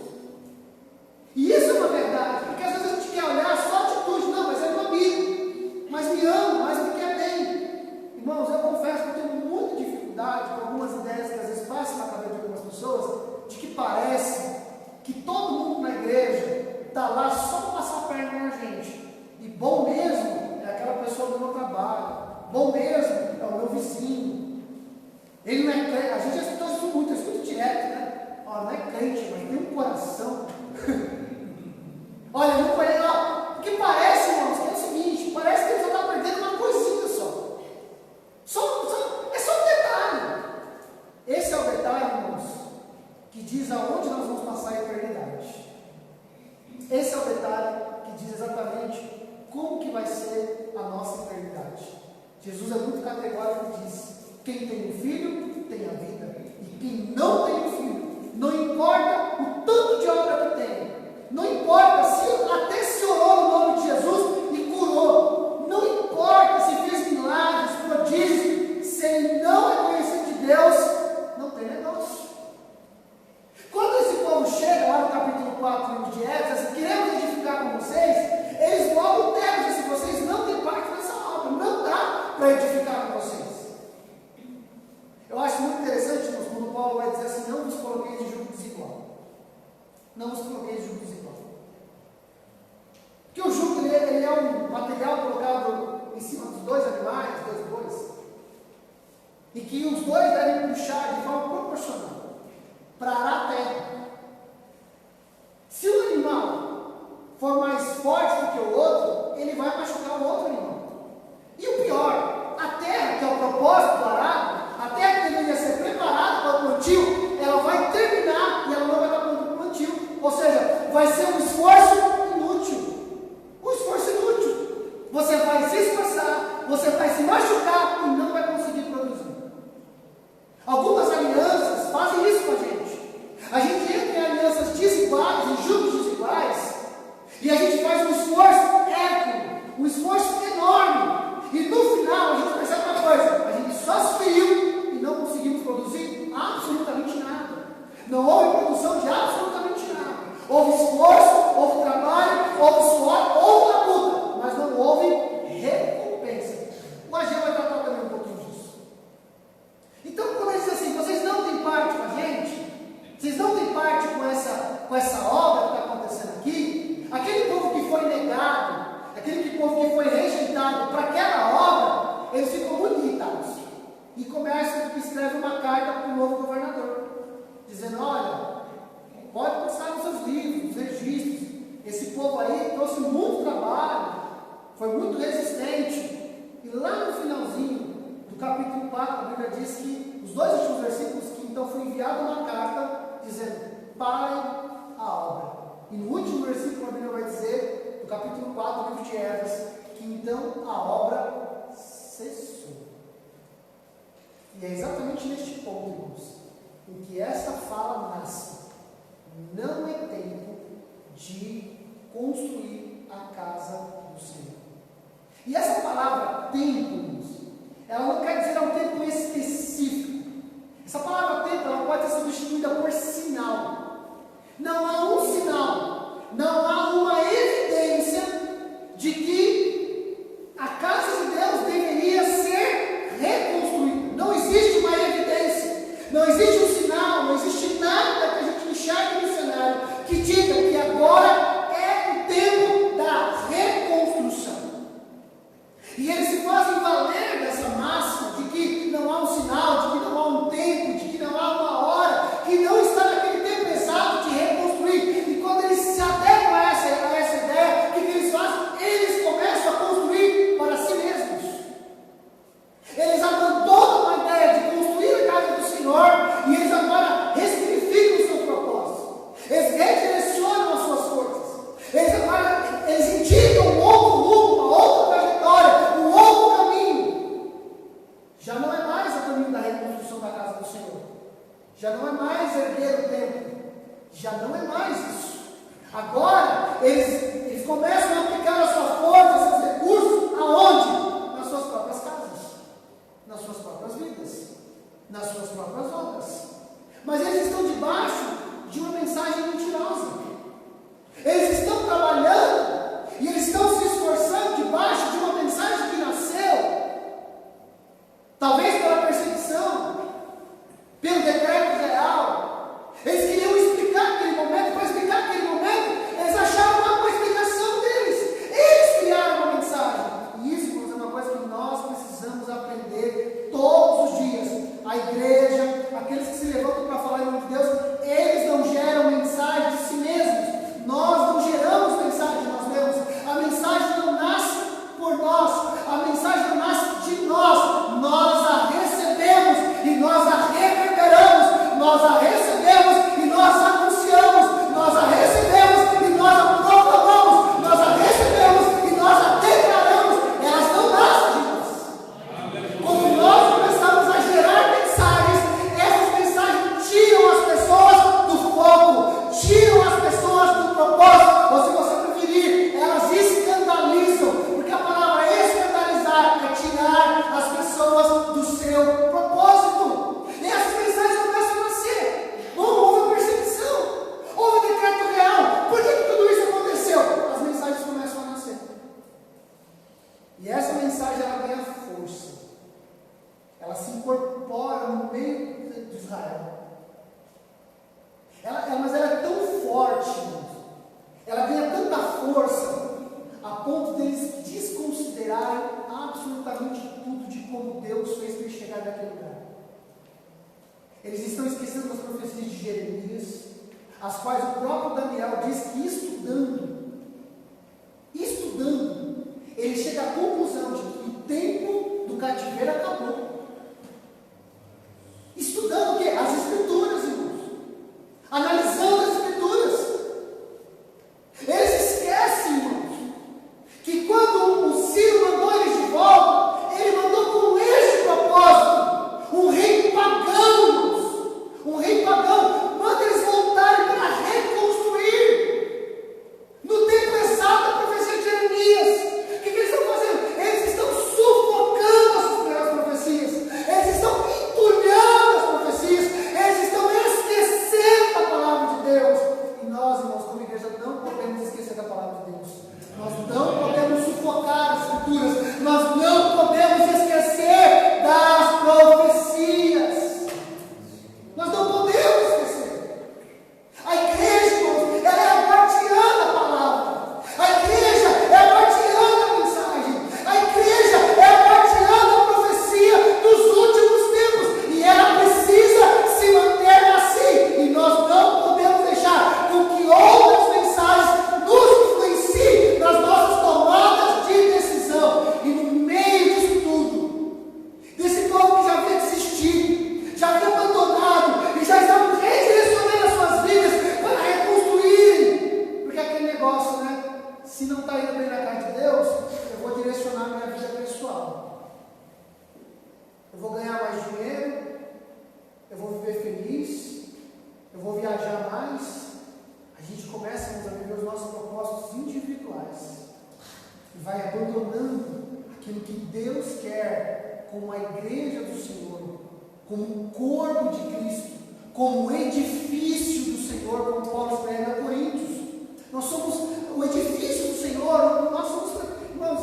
E isso é uma verdade, porque às vezes a gente quer olhar só a atitude. Não, mas é meu amigo, mas me ama, mas me quer bem. Irmãos, eu confesso que eu tenho muita dificuldade com algumas ideias que às vezes passam na cabeça de algumas pessoas, de que parece que todo mundo na igreja está lá só para passar a perna na gente. E bom mesmo é aquela pessoa do meu trabalho. Bom mesmo é o meu vizinho. Ele não é crente. A gente já escutou isso muito, eu escuto direto, né? Ó, não é crente, mas tem um coração. Olha, não conhece. O que parece, irmãos, que é o seguinte: parece que ele só está perdendo uma coisinha só. É só um detalhe. Esse é o detalhe, irmãos, que diz aonde nós vamos passar a eternidade. Esse é o detalhe que diz exatamente como que vai ser a nossa eternidade. Jesus é muito categórico e diz: quem tem um filho tem a vida, e quem não tem um filho, não importa o tanto de obra que tem, não importa até se orou no nome de Jesus e curou, não importa se fez milagres, prodígios, se ele não é conhecido de Deus, não tem negócio. Quando esse povo chega lá no capítulo 4 do livro de Esdras, assim: queremos edificar com vocês, eles logo pegam: se vocês não têm parte nessa obra, não dá para edificar com vocês. Eu acho muito interessante, irmãos, quando Paulo vai dizer assim: não vos coloqueis de jugo desigual. Não vos coloqueis de jugo desigual. Porque o jugo ele é um material colocado em cima dos dois animais, dois bois, e que os dois devem puxar de forma proporcional para arar a terra. Se o animal for mais forte do que o outro, ele vai machucar o outro animal. E o pior, a terra, que é o propósito do arado, a terra que deveria ser preparada para o plantio, ela vai terminar e ela não vai dar conta do plantio. Ou seja, vai ser um esforço inútil. Um esforço inútil. Você vai se esforçar, você vai se machucar e não vai conseguir produzir. Algumas alianças fazem isso com a gente. A gente entra em alianças desiguais, em jugos desiguais, e a gente faz um esforço épico, um esforço enorme. E no final a gente percebe uma coisa: a gente só se feriu e não conseguimos produzir absolutamente nada. Não houve produção de absolutamente nada. Houve esforço, houve trabalho, houve suor, houve labuta, mas não houve recompensa. O AG vai tratar também um pouquinho disso. Então, quando ele diz assim: vocês não têm parte com a gente, vocês não têm parte com essa obra que está acontecendo aqui, aquele povo que foi negado, aquele povo que foi rejeitado para aquela obra, eles ficam muito irritados. E começam a escrever uma carta para o novo governador, dizendo: olha, pode passar nos seus livros, nos registros, esse povo aí trouxe muito trabalho, foi muito resistente. E lá no finalzinho do capítulo 4, a Bíblia diz que, os dois últimos versículos, que então foi enviada uma carta dizendo: parem a obra. E no último versículo a Bíblia vai dizer, no capítulo 4 do livro de Esdras, que então a obra cessou. E é exatamente neste ponto, irmãos, em que esta fala nasce. Não é tempo de construir a casa do Senhor. E essa palavra tempo, irmãos, ela não quer dizer um tempo específico. Essa palavra tempo, ela pode ser substituída por sinal. Não há um sinal, não há uma evidência de que a casa de Deus deveria ser reconstruída. Não existe uma evidência, não existe um sinal, não existe nada que a gente enxergue no cenário que diga que agora é o tempo da reconstrução. E eles se fazem valer dessa máxima de que não há um sinal, de que não há um tempo, de que não há uma hora, que não está naquele tempo exato de reconstruir. E quando eles se adequam a essa ideia, o que eles fazem? Eles começam a construir para si mesmos. Eles abandonam a ideia de construir a casa do Senhor e eles agora ressignificam o seu propósito. Eles redirecionam as suas forças. Eles indicam um outro rumo, uma outra trajetória, um outro caminho. Já não é mais o caminho da reconstrução da casa do Senhor. Já não é mais erguer o templo. Já não é mais isso. Agora, eles começam a aplicar a sua força, seus recursos, aonde? Nas suas próprias casas, nas suas próprias vidas, nas suas próprias obras. Mas eles estão debaixo de uma mensagem mentirosa. Eles estão trabalhando e eles estão se esforçando debaixo de uma mensagem que nasceu, talvez pela perseguição, pelo decreto real. Eles queriam explicar aquele momento, para explicar aquele momento, eles acharam uma explicação deles. Eles criaram uma mensagem. E isso, irmãos, é uma coisa que nós precisamos aprender todos os dias. A igreja, aqueles que se levantam para falar em nome de Deus, eles não geram mensagem de si mesmos. Nós não geramos mensagem de nós mesmos. A mensagem não nasce por nós. A mensagem não nasce de nós. Nós a recebemos e nós a reverberamos. Nós a recebemos e nós a anunciamos. Nós a recebemos e nós a proclamamos. Nós a recebemos e nós a declaramos. Elas não nascem de nós. Quando nós começamos a gerar mensagens, essas mensagens tiram as pessoas do foco, tiram as pessoas do propósito, ou se você preferir, elas escandalizam, porque a palavra escandalizar é tirar as pessoas do seu propósito. E essas mensagens começam a nascer. Houve perseguição, houve decreto real. Por que tudo isso aconteceu? As mensagens começam a nascer. E essa mensagem ela ganha força. Ela se incorpora no meio de Israel. Mas ela é tão forte, ela ganha tanta força, a ponto deles desconsiderarem absolutamente tudo de como Deus fez para eles chegar naquele lugar. Eles estão esquecendo das profecias de Jeremias, as quais o próprio Daniel diz que estudando, ele chega à conclusão de que o tempo do cativeiro acabou. Estudando o quê? As Escrituras, irmãos. Analisando as Escrituras. Eles esquecem, irmãos, que quando o Ciro mandou eles de volta, ele mandou com este propósito. Um rei pagão, irmãos. Um rei pagão. Manda eles voltarem para reconstruir. No tempo exato da profecia de Jeremias. O que eles estão fazendo? Eles estão sufocando as primeiras profecias. Eles estão entulhando as profecias. Eles estão esquecendo a palavra de Deus. E nós, irmãos, como igreja, não podemos esquecer da palavra de Deus. Nós não podemos sufocar as Escrituras. Nós não podemos esquecer das profecias. Nós não podemos esquecer. A igreja, irmãos, ela é a guardiã da palavra. A igreja é a guardiã da mensagem. A igreja é a guardiã da profecia dos últimos tempos. E ela precisa se manter assim. E nós não podemos deixar com que outras mensagens nos influenciem nas nossas tomadas de decisão. E no meio disso tudo, desse povo que já havia desistido, já havia abandonado e já estavam redirecionando as suas vidas para reconstruírem. Porque aquele negócio, né? Se não está indo bem na casa de Deus, eu vou direcionar minha vida pessoal. Eu vou ganhar mais dinheiro, Deus quer como a igreja do Senhor, como o corpo de Cristo, como o edifício do Senhor, como Paulo escreve a Coríntios. Nós somos o edifício do Senhor, nós somos, irmãos,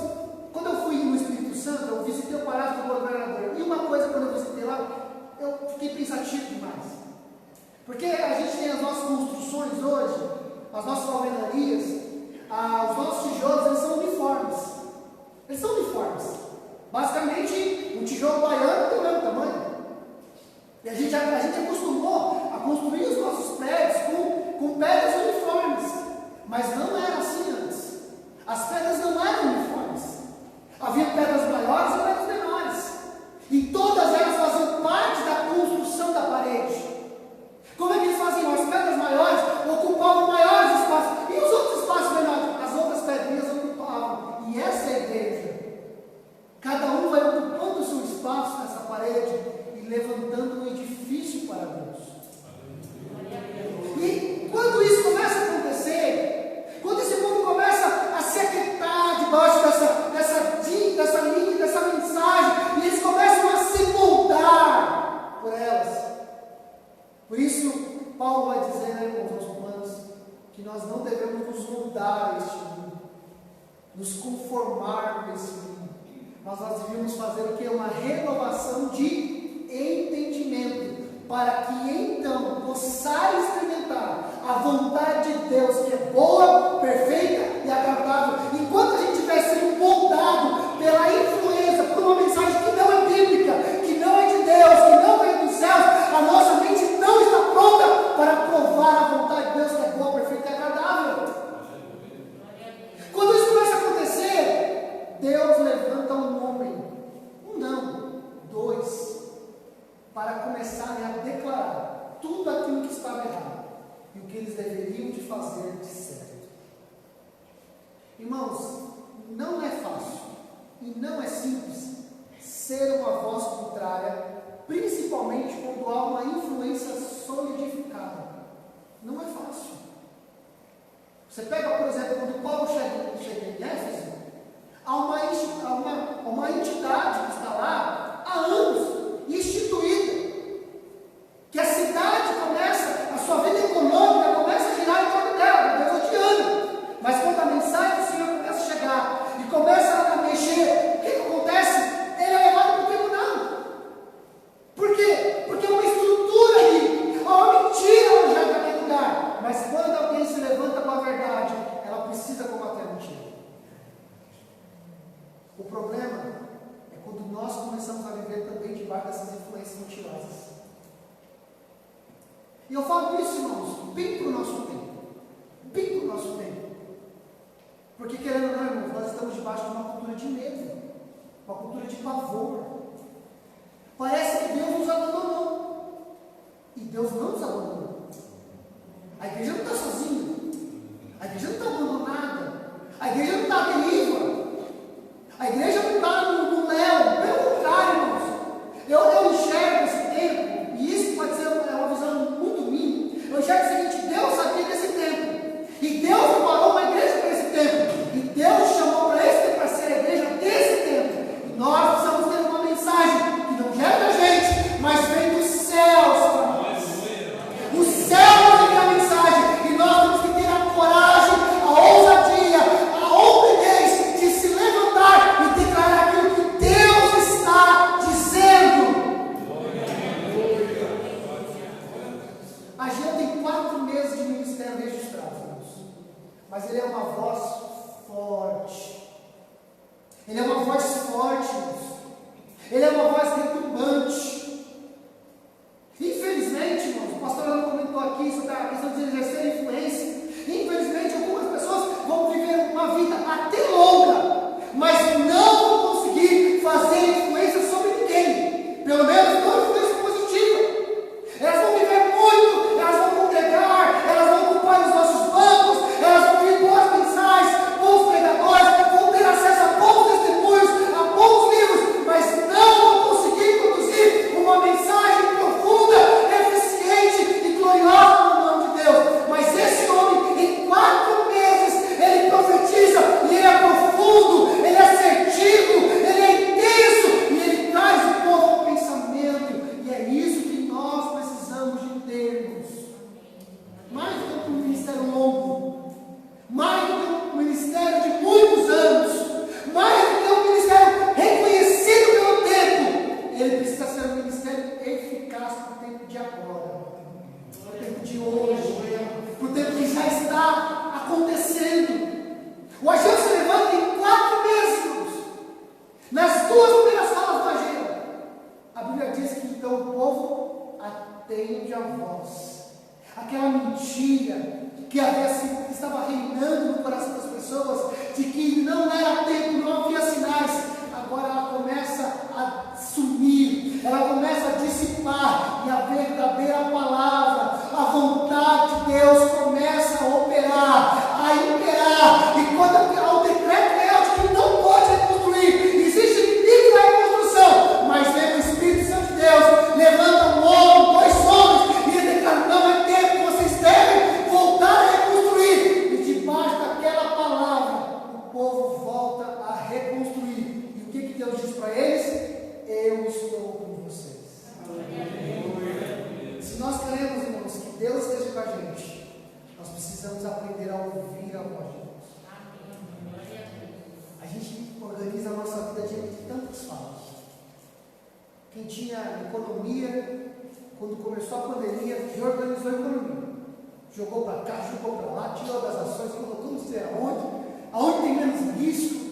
quando eu fui no Espírito Santo, eu visitei o Palácio do Governador, e uma coisa, quando eu visitei lá, eu fiquei pensativo demais, porque a gente tem as nossas construções hoje, as nossas alvenarias, os nossos tijolos, eles são uniformes. Eles são uniformes. Basicamente, um tijolo baiano tem o mesmo tamanho. E a gente acostumou a construir os nossos prédios com pedras uniformes. Mas não era assim antes. As pedras não eram uniformes. Havia pedras maiores e pedras menores. E todas elas faziam parte da construção da parede. Como é que eles faziam? As pedras maiores ocupavam maiores espaços. E os outros espaços menores? As outras pedrinhas ocupavam. E essa é a igreja. Cada um vai ocupando o seu espaço nessa parede e levantando um edifício para Deus. E quando isso começa a acontecer, quando esse mundo começa a se aquietar debaixo dessa linha, dessa mensagem, e eles começam a se moldar por elas. Por isso, Paulo vai dizer, né, irmãos, aos Romanos, que nós não devemos nos moldar a este mundo, nos conformar com esse mundo. Nós devíamos fazer o que? Uma renovação de entendimento, para que então possais experimentar a vontade de Deus, que é boa, perfeita e agradável. Enquanto a gente estiver sendo moldado pela influência, por uma mensagem que não é bíblica, que não é de Deus, que não vem dos céus, a nossa mente não está pronta para provar a vontade de Deus, que é boa, perfeita e agradável. Quando isso começa a acontecer, Deus levanta um homem, um não, dois, para começarem a declarar tudo aquilo que estava errado e o que eles deveriam de fazer de certo. Irmãos, não é fácil e não é simples ser uma voz contrária, principalmente quando há uma influência solidificada. Não é fácil. Você pega, por exemplo, quando Paulo chega em Éfeso, há uma entidade que está lá há anos, instituída, que a cidade começa, a sua vida econômica começa a girar em torno dela, Deus odiando. Mas quando a mensagem do Senhor começa a chegar e começa a mexer, o que acontece? Ele é levado para o tribunal. Por quê? Porque é uma estrutura ali, há uma mentira já naquele lugar. Mas quando alguém se levanta com a verdade, ela precisa combater a mentira. O problema é quando nós começamos a viver também debaixo dessas influências mentirosas. E eu falo isso, irmãos, bem para o nosso tempo. Bem para o nosso tempo. Porque, querendo ou não, irmãos, nós estamos debaixo de uma cultura de medo, uma cultura de pavor. Parece que Deus nos abandonou. E Deus não nos abandonou. A igreja não está sozinha. A igreja não está abandonada. A igreja não está à deriva. A igreja não está no léu. Pelo contrário, irmãos. Eu enxergo esse tempo, e isso pode ser uma visão muito minha. Eu enxergo o seguinte: Deus sabia desse tempo. E Deus preparou uma igreja para esse tempo. E Deus chamou para esse tempo, para ser a igreja desse tempo. E nós precisamos ter uma mensagem que não gera da gente, mas vem dos céus para nós. O céu nos envia a mensagem. E nós temos que ter a coragem, a ousadia, a obediência de se levantar e declarar aquilo que Deus está dizendo. A Jean tem 4 meses de ministério registrado, irmãos. Mas ele é uma voz forte. Ele é uma voz forte, irmãos. Ele é uma voz retumbante. Infelizmente, irmãos, o pastor Ana comentou aqui sobre a questão de exercer influência. Infelizmente, algumas pessoas vão viver uma vida até longa, mas não vão conseguir fazer influência sobre ninguém. Pelo menos não influência positiva. Elas vão viver muito, elas vão congregar, elas vão ocupar os nossos bancos, elas vão ouvir boas mensagens, bons pregadores, vão ter acesso a bons testemunhos, a bons livros, mas não vão conseguir produzir Nas duas primeiras falas do Ageu, a Bíblia diz que então o povo atende a voz. Aquela mentira que estava reinando no coração das pessoas, de que não era tempo, não havia sinais, agora ela começa a sumir, ela começa a dissipar, e a verdadeira palavra, a vontade de Deus começa a operar, a imperar, e quando o decreto é de que não pode reconstruir, existe limite na reconstrução, mas vem o Espírito Santo de Deus, levanta um homem, dois homens, e ele declara: não é tempo, vocês devem voltar a reconstruir, e debaixo daquela palavra, o povo volta a reconstruir. E o que Deus diz para eles? Eu estou com vocês. Se nós queremos, irmãos, que Deus esteja com a gente, nós precisamos aprender a ouvir a voz de Deus. A gente organiza a nossa vida diante de tantas falas. Quem tinha economia, quando começou a pandemia, reorganizou a economia. Jogou para cá, jogou para lá, tirou das ações, colocou não sei aonde tem menos risco.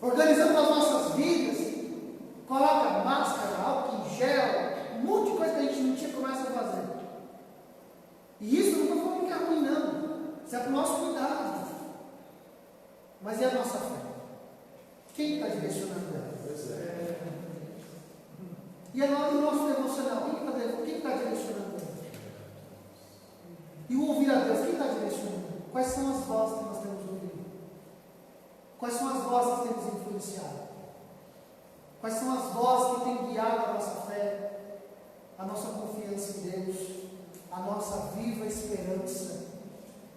Organizamos as nossas vidas, coloca máscara, álcool em gel, um monte de coisa que a gente não tinha, começa a fazer. E isso não estou falando que é ruim, não. Isso é para o nosso cuidado. Mas é a nossa fé. Quem está direcionando ela? E o nosso devocional? Quem está direcionando ela? E o ouvir a Deus, quem está direcionando? Quais são as vozes que nós temos ouvido? Quais são as vozes que temos influenciado? Quais são as vozes que têm guiado a nossa fé, a nossa confiança em Deus, a nossa viva esperança?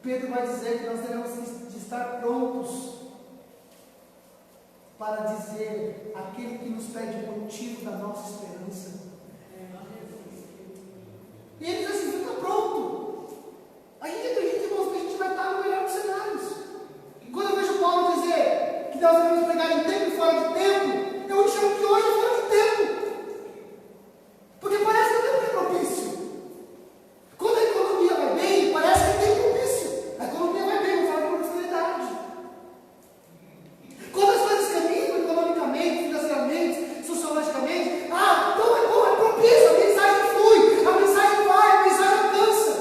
Pedro vai dizer que nós devemos de estar prontos para dizer aquele que nos pede o motivo da nossa esperança. E ele diz assim: fica pronto. A gente acredita, irmãos, que a gente vai estar no melhor dos cenários. E quando eu vejo Paulo dizer que nós devemos pregar em tempo e fora de tempo, eu enxergo que hoje é fora de tempo. Porque parece que o tempo é propício. Quando a economia vai bem, parece que é tempo propício. A economia vai bem, não fala de prosperidade. Quando as coisas caminham economicamente, financeiramente, sociologicamente, então é bom, é propício, a mensagem flui, a mensagem vai, a mensagem alcança.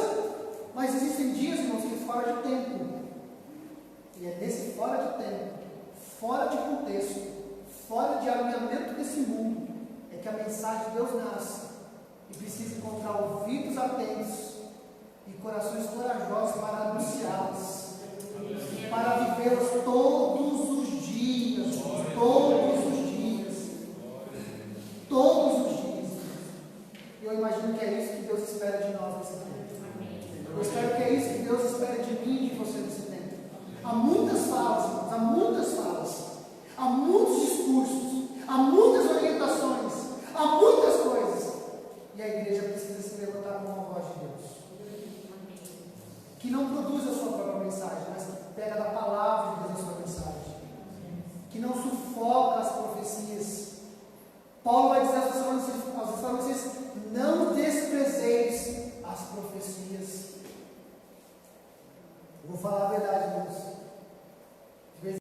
Mas existem dias, irmãos, que é fora de tempo. E é nesse fora de tempo, fora de contexto, fora de alinhamento desse mundo, é que a mensagem de Deus nasce e precisa encontrar ouvidos atentos e corações corajosos para anunciá-las, para vivê-las todos os dias, todos os dias, todos os dias. Eu imagino que é isso que Deus espera de nós nesse tempo. Eu espero que é isso que Deus espera de mim e de você nesse tempo. Há muitas falas, irmãos, há muitas falas, há muitos discursos, há muitas orientações, há muitas coisas. E a igreja precisa se levantar com a voz de Deus, que não produz a sua própria mensagem, mas que pega da palavra de Deus a sua mensagem, que não sufoca as profecias. Paulo vai dizer aos Tessalonicenses: não desprezeis as profecias. Eu vou falar a verdade